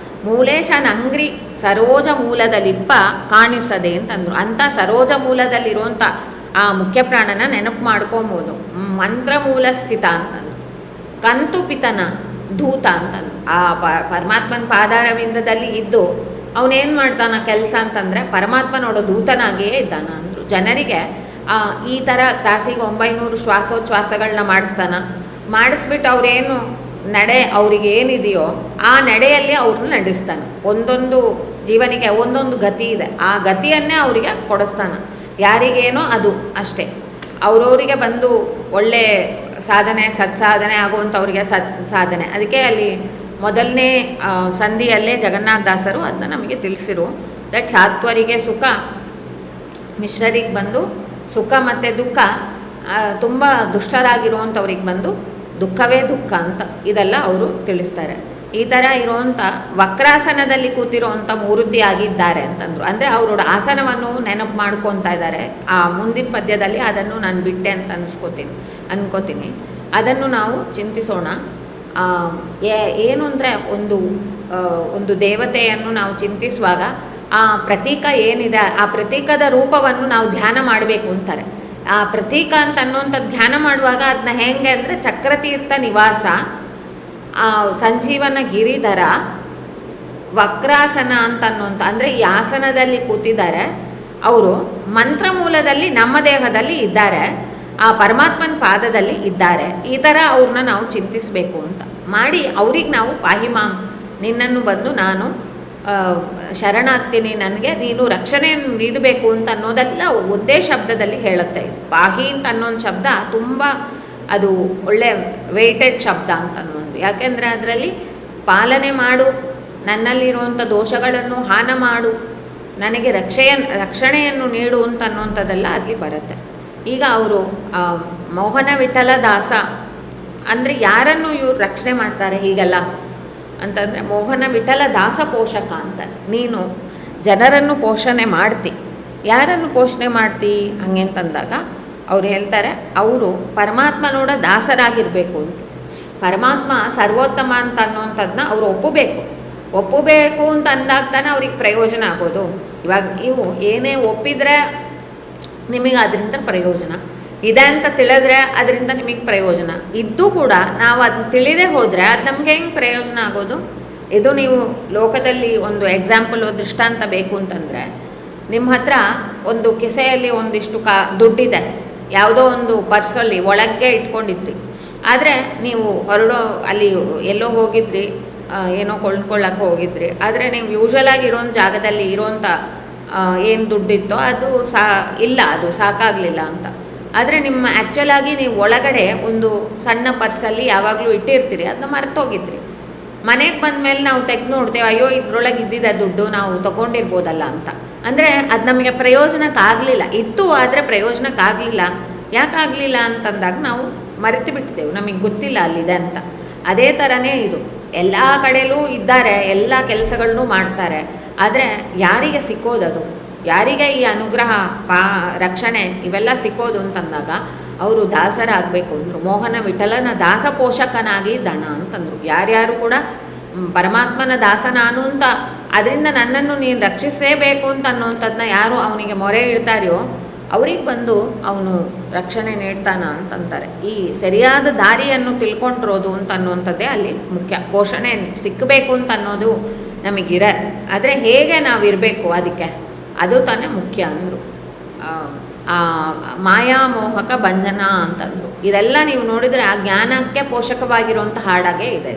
ಮೂಲೇಶನಂಗ್ರಿ ಸರೋಜ ಮೂಲದಲ್ಲಿಪ್ಪ ಕಾಣಿಸದೆ ಅಂತಂದರು. ಅಂಥ ಸರೋಜ ಮೂಲದಲ್ಲಿರುವಂಥ ಆ ಮುಖ್ಯ ಪ್ರಾಣನ ನೆನಪು ಮಾಡ್ಕೊಬೋದು. ಮಂತ್ರಮೂಲ ಸ್ಥಿತ ಅಂತಂದು ಕಂತುಪಿತನ ಧೂತ ಅಂತಂದು ಆ ಪರಮಾತ್ಮನ ಪಾದಾರವಿಂದದಲ್ಲಿ ಇದ್ದು ಅವನೇನು ಮಾಡ್ತಾನ ಕೆಲಸ ಅಂತಂದರೆ ಪರಮಾತ್ಮ ನೋಡೋ ದೂತನಾಗಿಯೇ ಇದ್ದಾನ ಅಂದರು. ಜನರಿಗೆ ಈ ಥರ ತಾಸಿಗೆ 900 ಶ್ವಾಸೋಚ್ಛ್ವಾಸಗಳನ್ನ ಮಾಡಿಸ್ಬಿಟ್ಟು ಅವರೇನು ನಡೆ ಅವ್ರಿಗೆ ಏನಿದೆಯೋ ಆ ನಡೆಯಲ್ಲಿ ಅವ್ರನ್ನ ನಡೆಸ್ತಾನೆ. ಒಂದೊಂದು ಜೀವನಿಗೆ ಒಂದೊಂದು ಗತಿ ಇದೆ, ಆ ಗತಿಯನ್ನೇ ಅವರಿಗೆ ಕೊಡಿಸ್ತಾನೆ. ಯಾರಿಗೇನೋ ಅದು ಅಷ್ಟೇ. ಅವರವರಿಗೆ ಬಂದು ಒಳ್ಳೆ ಸಾಧನೆ ಸತ್ಸಾಧನೆ ಆಗುವಂಥವ್ರಿಗೆ ಸಾಧನೆ. ಅದಕ್ಕೆ ಅಲ್ಲಿ ಮೊದಲನೇ ಸಂಧಿಯಲ್ಲೇ ಜಗನ್ನಾಥದಾಸರು ಅದನ್ನ ನಮಗೆ ತಿಳಿಸಿರು. ದಟ್ ಸಾತ್ವರಿಗೆ ಸುಖ, ಮಿಶ್ರರಿಗೆ ಬಂದು ಸುಖ ಮತ್ತು ದುಃಖ, ತುಂಬ ದುಷ್ಟರಾಗಿರುವಂಥವ್ರಿಗೆ ಬಂದು ದುಃಖವೇ ದುಃಖ ಅಂತ ಇದೆಲ್ಲ ಅವರು ತಿಳಿಸ್ತಾರೆ. ಈ ಥರ ಇರುವಂಥ ವಕ್ರಾಸನದಲ್ಲಿ ಕೂತಿರುವಂಥ ಮೂರ್ತಿಯಾಗಿದ್ದಾರೆ ಅಂತಂದರು. ಅಂದರೆ ಅವರೋಡ ಆಸನವನ್ನು ನೆನಪು ಮಾಡ್ಕೊತಾ ಇದ್ದಾರೆ. ಆ ಮುಂದಿನ ಪದ್ಯದಲ್ಲಿ ಅದನ್ನು ನಾನು ಬಿಟ್ಟೆ ಅಂತ ಅನ್ಕೋತೀನಿ. ಅದನ್ನು ನಾವು ಚಿಂತಿಸೋಣ. ಏನು ಅಂದರೆ ಒಂದು ದೇವತೆಯನ್ನು ನಾವು ಚಿಂತಿಸುವಾಗ ಆ ಪ್ರತೀಕ ಏನಿದೆ ಆ ಪ್ರತೀಕದ ರೂಪವನ್ನು ನಾವು ಧ್ಯಾನ ಮಾಡಬೇಕು ಅಂತಾರೆ. ಆ ಪ್ರತೀಕ ಅಂತ ಅನ್ನುವಂಥದ್ದು ಧ್ಯಾನ ಮಾಡುವಾಗ ಅದನ್ನ ಹೇಗೆ ಅಂದರೆ ಚಕ್ರತೀರ್ಥ ನಿವಾಸ, ಸಂಜೀವನ ಗಿರಿಧರ, ವಕ್ರಾಸನ ಅಂತ ಅನ್ನುವಂಥ ಅಂದರೆ ಈ ಆಸನದಲ್ಲಿ ಕೂತಿದ್ದಾರೆ. ಅವರು ಮಂತ್ರಮೂಲದಲ್ಲಿ ನಮ್ಮ ದೇಹದಲ್ಲಿ ಇದ್ದಾರೆ, ಆ ಪರಮಾತ್ಮನ ಪಾದದಲ್ಲಿ ಇದ್ದಾರೆ. ಈ ಥರ ಅವ್ರನ್ನ ನಾವು ಚಿಂತಿಸಬೇಕು ಅಂತ ಮಾಡಿ ಅವ್ರಿಗೆ ನಾವು ಪಾಹಿಮಾಂ ನಿನ್ನನ್ನು ಬಂದು ನಾನು ಶರಣಾಗ್ತೀನಿ, ನನಗೆ ನೀನು ರಕ್ಷಣೆಯನ್ನು ನೀಡಬೇಕು ಅಂತ ಅನ್ನೋದೆಲ್ಲ ಒಂದೇ ಶಬ್ದದಲ್ಲಿ ಹೇಳುತ್ತೆ. ಪಾಹಿ ಅಂತ ಅನ್ನೋದು ಶಬ್ದ ತುಂಬ ಅದು ಒಳ್ಳೆ ವೆಯ್ಟೆಡ್ ಶಬ್ದ ಅಂತ ಅನ್ನೋದು. ಯಾಕೆಂದರೆ ಅದರಲ್ಲಿ ಪಾಲನೆ ಮಾಡು, ನನ್ನಲ್ಲಿರುವಂಥ ದೋಷಗಳನ್ನು ಹಾನ ಮಾಡು, ನನಗೆ ರಕ್ಷಣೆಯನ್ನು ನೀಡು ಅಂತ ಅನ್ನೋಂಥದ್ದೆಲ್ಲ ಅಲ್ಲಿ ಬರುತ್ತೆ. ಈಗ ಅವರು ಮೋಹನ ವಿಠಲ ದಾಸ ಅಂದರೆ ಯಾರನ್ನು ಇವ್ರು ರಕ್ಷಣೆ ಮಾಡ್ತಾರೆ ಹೀಗೆಲ್ಲ ಅಂತಂದರೆ, ಮೋಹನ ವಿಠಲ ದಾಸ ಪೋಷಕ ಅಂತ. ನೀನು ಜನರನ್ನು ಪೋಷಣೆ ಮಾಡ್ತಿ, ಯಾರನ್ನು ಪೋಷಣೆ ಮಾಡ್ತಿ ಹಾಗೆ ಅಂತಂದಾಗ ಅವ್ರು ಹೇಳ್ತಾರೆ, ಅವರು ಪರಮಾತ್ಮನೋಡ ದಾಸರಾಗಿರಬೇಕು ಅಂತ. ಪರಮಾತ್ಮ ಸರ್ವೋತ್ತಮ ಅಂತ ಅನ್ನೋಂಥದ್ದನ್ನ ಅವರು ಒಪ್ಪಬೇಕು ಅಂತ ಅಂದಾಗ ತಾನೆ ಅವ್ರಿಗೆ ಪ್ರಯೋಜನ ಆಗೋದು. ಇವಾಗ ನೀವು ಏನೇ ಒಪ್ಪಿದರೆ ನಿಮಗೆ ಅದರಿಂದ ಪ್ರಯೋಜನ ಇದೆ ಅಂತ ತಿಳಿದ್ರೆ ಅದರಿಂದ ನಿಮಗೆ ಪ್ರಯೋಜನ ಇದ್ದು ಕೂಡ ನಾವು ಅದನ್ನ ತಿಳಿದೇ ಹೋದರೆ ಅದು ನಮಗೆ ಹೆಂಗೆ ಪ್ರಯೋಜನ ಆಗೋದು? ಇದು ನೀವು ಲೋಕದಲ್ಲಿ ಒಂದು ಎಕ್ಸಾಂಪಲ್, ದೃಷ್ಟಾಂತ ಬೇಕು ಅಂತಂದರೆ, ನಿಮ್ಮ ಹತ್ರ ಒಂದು ಕಿಸೆಯಲ್ಲಿ ಒಂದಿಷ್ಟು ದುಡ್ಡಿದೆ, ಯಾವುದೋ ಒಂದು ಪರ್ಸಲ್ಲಿ ಒಳಗೆ ಇಟ್ಕೊಂಡಿದ್ರಿ. ಆದರೆ ನೀವು ಅಲ್ಲಿ ಎಲ್ಲೋ ಹೋಗಿದ್ರಿ, ಏನೋ ಕೊಂಡ್ಕೊಳ್ಳೋಕೆ ಹೋಗಿದ್ರಿ. ಆದರೆ ನೀವು ಯೂಶ್ವಲಾಗಿ ಇರೋಂಥ ಜಾಗದಲ್ಲಿ ಇರೋಂಥ ಏನು ದುಡ್ಡಿತ್ತೋ ಅದು ಇಲ್ಲ, ಅದು ಸಾಕಾಗಲಿಲ್ಲ ಅಂತ. ಆದರೆ ನಿಮ್ಮ ಆ್ಯಕ್ಚುಲಾಗಿ ನೀವು ಒಳಗಡೆ ಒಂದು ಸಣ್ಣ ಪರ್ಸಲ್ಲಿ ಯಾವಾಗಲೂ ಇಟ್ಟಿರ್ತೀರಿ, ಅದನ್ನ ಮರ್ತೋಗಿದ್ರಿ. ಮನೆಗೆ ಬಂದ ಮೇಲೆ ನಾವು ತೆಗೆದು ನೋಡ್ತೇವೆ, ಅಯ್ಯೋ ಇದ್ರೊಳಗೆ ಇದ್ದಿದ್ದ ದುಡ್ಡು ನಾವು ತೊಗೊಂಡಿರ್ಬೋದಲ್ಲ ಅಂತ. ಅಂದರೆ ಅದು ನಮಗೆ ಪ್ರಯೋಜನಕ್ಕಾಗಲಿಲ್ಲ, ಇತ್ತು ಆದರೆ ಪ್ರಯೋಜನಕ್ಕಾಗಲಿಲ್ಲ. ಯಾಕಾಗಲಿಲ್ಲ ಅಂತಂದಾಗ ನಾವು ಮರೆತು ಬಿಡ್ತೇವೆ, ನಮಗೆ ಗೊತ್ತಿಲ್ಲ ಅಲ್ಲಿದೆ ಅಂತ. ಅದೇ ಥರನೇ ಇದು, ಎಲ್ಲ ಕಡೆಯಲ್ಲೂ ಇದ್ದಾರೆ, ಎಲ್ಲ ಕೆಲಸಗಳನ್ನೂ ಮಾಡ್ತಾರೆ. ಆದರೆ ಯಾರಿಗೆ ಸಿಕ್ಕೋದದು, ಯಾರಿಗೆ ಈ ಅನುಗ್ರಹ ರಕ್ಷಣೆ ಇವೆಲ್ಲ ಸಿಕ್ಕೋದು ಅಂತಂದಾಗ ಅವರು ದಾಸರಾಗಬೇಕು ಅಂದರು. ಮೋಹನ ವಿಠಲನ ದಾಸ ಪೋಷಕನಾಗಿ ದಾನ ಅಂತಂದರು. ಯಾರ್ಯಾರು ಕೂಡ ಪರಮಾತ್ಮನ ದಾಸ ನಾನು ಅಂತ, ಅದರಿಂದ ನನ್ನನ್ನು ನೀನು ರಕ್ಷಿಸಲೇಬೇಕು ಅಂತ ಅನ್ನೋಂಥದ್ದನ್ನ ಯಾರು ಅವನಿಗೆ ಮೊರೆ ಇಡ್ತಾರೆಯೋ ಅವ್ರಿಗೆ ಬಂದು ಅವನು ರಕ್ಷಣೆ ನೀಡ್ತಾನ ಅಂತಂತಾರೆ. ಈ ಸರಿಯಾದ ದಾರಿಯನ್ನು ತಿಳ್ಕೊಂಡಿರೋದು ಅಂತ ಅನ್ನುವಂಥದ್ದೇ ಅಲ್ಲಿ ಮುಖ್ಯ. ಪೋಷಣೆ ಸಿಕ್ಕಬೇಕು ಅಂತ ಅನ್ನೋದು ನಮಗಿರ, ಆದರೆ ಹೇಗೆ ನಾವಿರಬೇಕು ಅದಕ್ಕೆ, ಅದು ತಾನೇ ಮುಖ್ಯ ಅಂದರು. ಮಾಯಾಮೋಹಕ ಭಂಜನ ಅಂತಂದರು. ಇದೆಲ್ಲ ನೀವು ನೋಡಿದರೆ ಆ ಜ್ಞಾನಕ್ಕೆ ಪೋಷಕವಾಗಿರುವಂಥ ಹಾಡಾಗೇ ಇದೆ.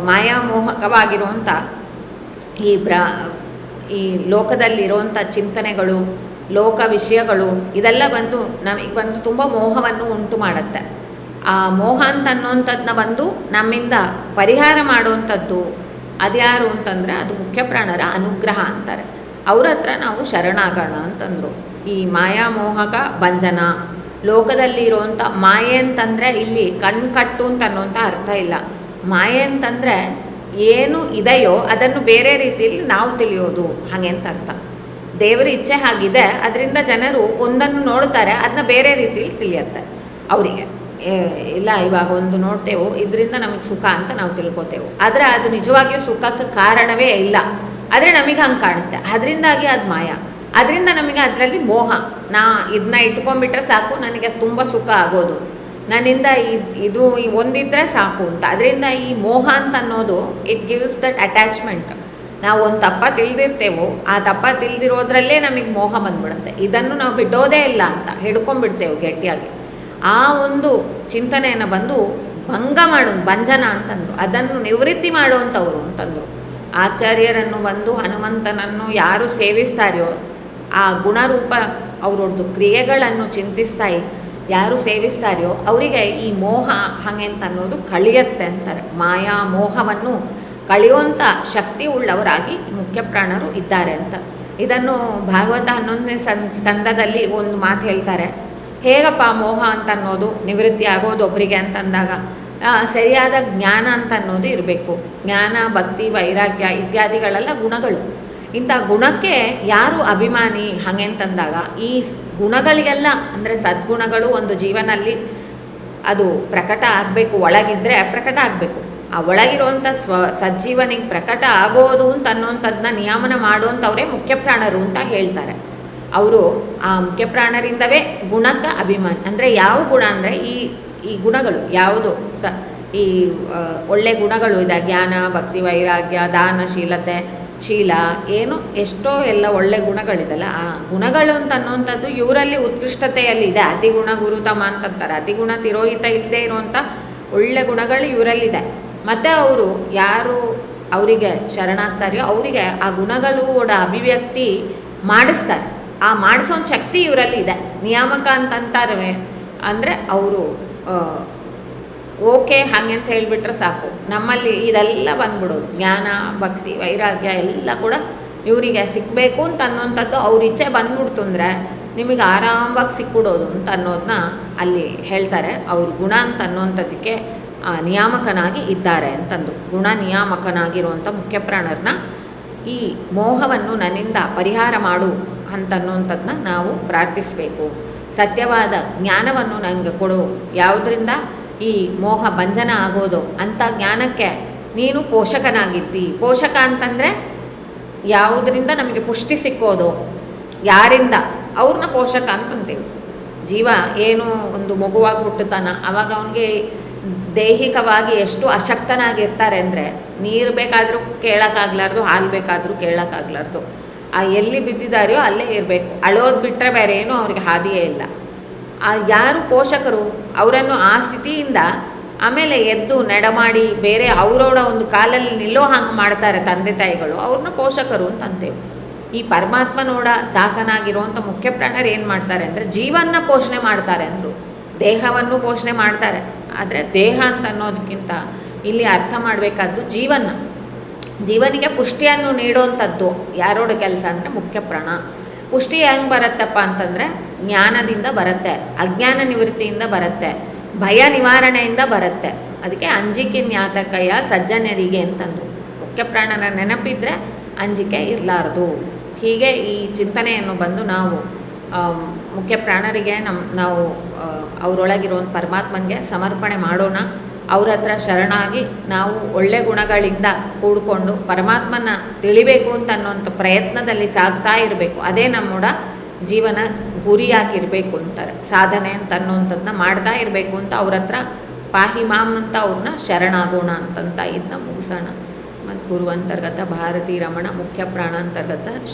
ಮಾಯಾಮೋಹಕವಾಗಿರುವಂಥ ಈ ಲೋಕದಲ್ಲಿರುವಂಥ ಚಿಂತನೆಗಳು, ಲೋಕ ವಿಷಯಗಳು ಇದೆಲ್ಲ ಬಂದು ನಮಗೆ ಬಂದು ತುಂಬ ಮೋಹವನ್ನು ಉಂಟು ಮಾಡುತ್ತೆ. ಆ ಮೋಹ ಅಂತ ಅನ್ನೋಂಥದ್ದನ್ನ ಬಂದು ನಮ್ಮಿಂದ ಪರಿಹಾರ ಮಾಡುವಂಥದ್ದು ಅದ್ಯಾರು ಅಂತಂದರೆ ಅದು ಮುಖ್ಯ ಪ್ರಾಣರ ಅನುಗ್ರಹ ಅಂತಾರೆ. ಅವ್ರ ಹತ್ರ ನಾವು ಶರಣಾಗೋಣ ಅಂತಂದರು. ಈ ಮಾಯಾಮೋಹಕ ಭಂಜನ, ಲೋಕದಲ್ಲಿ ಇರುವಂಥ ಮಾಯೆ ಅಂತಂದರೆ ಇಲ್ಲಿ ಕಟ್ಟು ಅಂತ ಅನ್ನೋಂಥ ಅರ್ಥ ಇಲ್ಲ. ಮಾಯೆ ಅಂತಂದರೆ ಏನು ಇದೆಯೋ ಅದನ್ನು ಬೇರೆ ರೀತಿಯಲ್ಲಿ ನಾವು ತಿಳಿಯೋದು ಹಾಗೆ ಅಂತ ಅರ್ಥ. ದೇವರ ಇಚ್ಛೆ ಹಾಗಿದೆ, ಅದರಿಂದ ಜನರು ಒಂದನ್ನು ನೋಡ್ತಾರೆ, ಅದನ್ನ ಬೇರೆ ರೀತಿಯಲ್ಲಿ ತಿಳಿಯುತ್ತೆ ಅವರಿಗೆ. ಇಲ್ಲ ಇವಾಗ ಒಂದು ನೋಡ್ತೇವೆ, ಇದರಿಂದ ನಮಗೆ ಸುಖ ಅಂತ ನಾವು ತಿಳ್ಕೊತೇವೆ, ಆದರೆ ಅದು ನಿಜವಾಗಿಯೂ ಸುಖಕ್ಕೆ ಕಾರಣವೇ ಇಲ್ಲ, ಆದರೆ ನಮಗೆ ಹಂಗೆ ಕಾಣುತ್ತೆ, ಅದರಿಂದಾಗಿ ಅದು ಮಾಯ. ಅದರಿಂದ ನಮಗೆ ಅದರಲ್ಲಿ ಮೋಹ, ಇದನ್ನ ಇಟ್ಕೊಂಡ್ಬಿಟ್ರೆ ಸಾಕು ನನಗೆ ತುಂಬ ಸುಖ ಆಗೋದು, ನನ್ನಿಂದ ಇದು ಒಂದಿದ್ರೆ ಸಾಕು ಅಂತ. ಅದರಿಂದ ಈ ಮೋಹ ಅಂತ ಅನ್ನೋದು ಇಟ್ ಗಿವ್ಸ್ ದಟ್ ಅಟ್ಯಾಚ್ಮೆಂಟ್. ನಾವು ಒಂದು ತಪ್ಪ ತಿಳಿದಿರ್ತೇವೋ, ಆ ತಪ್ಪ ತಿಳಿದಿರೋದ್ರಲ್ಲೇ ನಮಗೆ ಮೋಹ ಬಂದ್ಬಿಡುತ್ತೆ. ಇದನ್ನು ನಾವು ಬಿಡೋದೇ ಇಲ್ಲ ಅಂತ ಹಿಡ್ಕೊಂಡ್ಬಿಡ್ತೇವೆ ಗಟ್ಟಿಯಾಗಿ. ಆ ಒಂದು ಚಿಂತನೆಯನ್ನು ಬಂದು ಭಂಜನ ಅಂತಂದರು, ಅದನ್ನು ನಿವೃತ್ತಿ ಮಾಡುವಂಥವ್ರು ಅಂತಂದರು. ಆಚಾರ್ಯರನ್ನು ಬಂದು ಹನುಮಂತನನ್ನು ಯಾರು ಸೇವಿಸ್ತಾರೆಯೋ, ಆ ಗುಣರೂಪ ಅವರದ್ದು ಕ್ರಿಯೆಗಳನ್ನು ಚಿಂತಿಸ್ತಾ ಯಾರು ಸೇವಿಸ್ತಾರೆಯೋ ಅವರಿಗೆ ಈ ಮೋಹ ಹಾಗೆ ಅಂತ ಅನ್ನೋದು ಕಳಿಯತ್ತೆ ಅಂತಾರೆ. ಮಾಯಾ ಮೋಹವನ್ನು ಕಳೆಯುವಂಥ ಶಕ್ತಿ ಉಳ್ಳವರಾಗಿ ಮುಖ್ಯ ಪ್ರಾಣರು ಇದ್ದಾರೆ ಅಂತ. ಇದನ್ನು ಭಾಗವತ 11ನೇ ಸ್ಕಂದದಲ್ಲಿ ಒಂದು ಮಾತು ಹೇಳ್ತಾರೆ. ಹೇಗಪ್ಪ ಮೋಹ ಅಂತ ಅನ್ನೋದು ನಿವೃತ್ತಿ ಆಗೋದು ಒಬ್ಬರಿಗೆ ಅಂತಂದಾಗ ಸರಿಯಾದ ಜ್ಞಾನ ಅಂತ ಅನ್ನೋದು ಇರಬೇಕು. ಜ್ಞಾನ, ಭಕ್ತಿ, ವೈರಾಗ್ಯ ಇತ್ಯಾದಿಗಳೆಲ್ಲ ಗುಣಗಳು. ಇಂಥ ಗುಣಕ್ಕೆ ಯಾರು ಅಭಿಮಾನಿ ಹಾಗೆ ಅಂತಂದಾಗ ಈ ಗುಣಗಳಿಗೆಲ್ಲ ಅಂದರೆ ಸದ್ಗುಣಗಳು ಒಂದು ಜೀವನಲ್ಲಿ ಅದು ಪ್ರಕಟ ಆಗಬೇಕು, ಒಳಗಿದ್ದರೆ ಪ್ರಕಟ ಆಗಬೇಕು. ಆ ಒಳಗಿರುವಂಥ ಸಜ್ಜೀವನಿಗೆ ಪ್ರಕಟ ಆಗೋದು ಅಂತ ಅನ್ನೋಂಥದ್ದನ್ನ ನಿಯಮನ ಮಾಡುವಂಥವರೇ ಮುಖ್ಯ ಪ್ರಾಣರು ಅಂತ ಹೇಳ್ತಾರೆ. ಅವರು ಆ ಮುಖ್ಯ ಪ್ರಾಣರಿಂದವೇ ಗುಣಕ್ಕೆ ಅಭಿಮಾನಿ. ಅಂದರೆ ಯಾವ ಗುಣ ಅಂದರೆ ಈ ಗುಣಗಳು ಯಾವುದು ಈ ಒಳ್ಳೆ ಗುಣಗಳು ಇದೆ, ಜ್ಞಾನ, ಭಕ್ತಿ, ವೈರಾಗ್ಯ, ದಾನ, ಶೀಲ ಏನು ಎಷ್ಟೋ ಎಲ್ಲ ಒಳ್ಳೆ ಗುಣಗಳಿದೆಲ್ಲ, ಆ ಗುಣಗಳು ಅಂತ ಅನ್ನೋವಂಥದ್ದು ಇವರಲ್ಲಿ ಉತ್ಕೃಷ್ಟತೆಯಲ್ಲಿ ಇದೆ. ಅತಿಗುಣ ಗುರುತಮ ಅಂತಂತಾರೆ. ಅತಿಗುಣ ತಿರೋಹಿತ ಇಲ್ಲದೆ ಇರುವಂಥ ಒಳ್ಳೆ ಗುಣಗಳು ಇವರಲ್ಲಿದೆ. ಮತ್ತು ಅವರು ಯಾರು ಅವರಿಗೆ ಶರಣಾಗ್ತಾರೆಯೋ ಅವರಿಗೆ ಆ ಗುಣಗಳೋಡ ಅಭಿವ್ಯಕ್ತಿ ಮಾಡಿಸ್ತಾರೆ. ಆ ಮಾಡಿಸೋ ಶಕ್ತಿ ಇವರಲ್ಲಿ ಇದೆ. ನಿಯಾಮಕ ಅಂತಂತಾರೆ ಅಂದರೆ ಅವರು ಓಕೆ ಹಾಗೆ ಅಂತ ಹೇಳಿಬಿಟ್ರೆ ಸಾಕು, ನಮ್ಮಲ್ಲಿ ಇದೆಲ್ಲ ಬಂದ್ಬಿಡೋದು. ಜ್ಞಾನ, ಭಕ್ತಿ, ವೈರಾಗ್ಯ ಎಲ್ಲ ಕೂಡ ಇವರಿಗೆ ಸಿಕ್ಕಬೇಕು ಅಂತ ಅನ್ನೋಂಥದ್ದು ಅವ್ರ ಇಚ್ಛೆ ಬಂದ್ಬಿಡ್ತು ಅಂದರೆ ನಿಮಗೆ ಆರಾಮವಾಗಿ ಸಿಕ್ಬಿಡೋದು ಅಂತ ಅನ್ನೋದನ್ನ ಅಲ್ಲಿ ಹೇಳ್ತಾರೆ. ಅವ್ರ ಗುಣ ಅಂತ ಅನ್ನೋಂಥದ್ದಕ್ಕೆ ನಿಯಾಮಕನಾಗಿ ಇದ್ದಾರೆ ಅಂತಂದು. ಗುಣ ನಿಯಾಮಕನಾಗಿರುವಂಥ ಮುಖ್ಯಪ್ರಾಣರನ್ನ ಈ ಮೋಹವನ್ನು ನನ್ನಿಂದ ಪರಿಹಾರ ಮಾಡು ಅಂತನ್ನೋಂಥದ್ದನ್ನ ನಾವು ಪ್ರಾರ್ಥಿಸಬೇಕು. ಸತ್ಯವಾದ ಜ್ಞಾನವನ್ನು ನನಗೆ ಕೊಡು, ಯಾವುದರಿಂದ ಈ ಮೋಹ ಭಂಜನ ಆಗೋದು ಅಂಥ ಜ್ಞಾನಕ್ಕೆ ನೀನು ಪೋಷಕನಾಗಿದ್ದಿ. ಪೋಷಕ ಅಂತಂದರೆ ಯಾವುದರಿಂದ ನಮಗೆ ಪುಷ್ಟಿ ಸಿಕ್ಕೋದು, ಯಾರಿಂದ, ಅವ್ರನ್ನ ಪೋಷಕ ಅಂತಂತೀವಿ. ಜೀವ ಏನು ಒಂದು ಮಗುವಾಗಿ ಹುಟ್ಟುತ್ತಾನ, ಆವಾಗ ಅವನಿಗೆ ದೈಹಿಕವಾಗಿ ಎಷ್ಟು ಅಶಕ್ತನಾಗಿರ್ತಾರೆ ಅಂದರೆ ನೀರು ಬೇಕಾದರೂ ಕೇಳೋಕ್ಕಾಗ್ಲಾರ್ದು, ಹಾಲು ಬೇಕಾದರೂ ಕೇಳೋಕ್ಕಾಗ್ಲಾರ್ದು, ಆ ಎಲ್ಲಿ ಬಿದ್ದಿದ್ದಾರೆಯೋ ಅಲ್ಲೇ ಇರಬೇಕು. ಅಳೋದು ಬಿಟ್ಟರೆ ಬೇರೆ ಏನೂ ಅವ್ರಿಗೆ ಹಾದಿಯೇ ಇಲ್ಲ. ಯಾರು ಪೋಷಕರು ಅವರನ್ನು ಆ ಸ್ಥಿತಿಯಿಂದ ಆಮೇಲೆ ಎದ್ದು ನಡೆಮಾಡಿ ಬೇರೆ ಅವರವರ ಒಂದು ಕಾಲಲ್ಲಿ ನಿಲ್ಲೋ ಹಂಗೆ ಮಾಡ್ತಾರೆ ತಂದೆ ತಾಯಿಗಳು, ಅವ್ರನ್ನ ಪೋಷಕರು ಅಂತ ಅಂತೇವೆ. ಈ ಪರಮಾತ್ಮನೋಡ ದಾಸನಾಗಿರುವಂಥ ಮುಖ್ಯ ಪ್ರಾಣರು ಏನು ಮಾಡ್ತಾರೆ ಅಂದರೆ ಜೀವನ ಪೋಷಣೆ ಮಾಡ್ತಾರೆ ಅಂದರು. ದೇಹವನ್ನು ಪೋಷಣೆ ಮಾಡ್ತಾರೆ, ಆದರೆ ದೇಹ ಅಂತ ಅನ್ನೋದಕ್ಕಿಂತ ಇಲ್ಲಿ ಅರ್ಥ ಮಾಡಬೇಕಾದ್ದು ಜೀವನಿಗೆ ಪುಷ್ಟಿಯನ್ನು ನೀಡುವಂಥದ್ದು ಯಾರೋட ಕೆಲಸ ಅಂದರೆ ಮುಖ್ಯ ಪ್ರಾಣ. ಪುಷ್ಟಿ ಹೆಂಗೆ ಬರುತ್ತಪ್ಪ ಅಂತಂದರೆ ಜ್ಞಾನದಿಂದ ಬರುತ್ತೆ, ಅಜ್ಞಾನ ನಿವೃತ್ತಿಯಿಂದ ಬರುತ್ತೆ, ಭಯ ನಿವಾರಣೆಯಿಂದ ಬರುತ್ತೆ. ಅದಕ್ಕೆ ಅಂಜಿಕೆ ಜ್ಞಾತಕಯ ಸಜ್ಜನರಿಗೆ ಅಂತಂದು. ಮುಖ್ಯ ಪ್ರಾಣನ ನೆನಪಿದ್ರೆ ಅಂಜಿಕೆ ಇರಲಾರ್ದು. ಹೀಗೆ ಈ ಚಿಂತನೆಯನ್ನು ಬಂದು ನಾವು ಮುಖ್ಯ ಪ್ರಾಣರಿಗೆ ನಾವು ಅವರೊಳಗಿರುವಂಥ ಪರಮಾತ್ಮನಿಗೆ ಸಮರ್ಪಣೆ ಮಾಡೋಣ. ಅವ್ರ ಹತ್ರ ಶರಣಾಗಿ ನಾವು ಒಳ್ಳೆ ಗುಣಗಳಿಂದ ಕೂಡಿಕೊಂಡು ಪರಮಾತ್ಮನ ತಿಳಿಬೇಕು ಅಂತ ಅನ್ನೋಂಥ ಪ್ರಯತ್ನದಲ್ಲಿ ಸಾಗ್ತಾ ಇರಬೇಕು. ಅದೇ ನಮ್ಮೋಡ ಜೀವನ ಗುರಿಯಾಗಿರಬೇಕು ಅಂತಾರೆ. ಸಾಧನೆ ಅಂತ ಅನ್ನೋಂಥದ್ದನ್ನ ಮಾಡ್ತಾ ಇರಬೇಕು ಅಂತ ಅವ್ರ ಹತ್ರ ಪಾಹಿ ಮಾಮ್ ಅಂತ ಅವ್ರನ್ನ ಶರಣಾಗೋಣ ಅಂತಂತ ಇದನ್ನ ಮುಗಿಸೋಣ. ಮತ್ತು ಗುರು ಅಂತರ್ಗತ ಭಾರತೀ ರಮಣ ಮುಖ್ಯ ಪ್ರಾಣ ಅಂತರ್ಗತ ಶ್ರೀ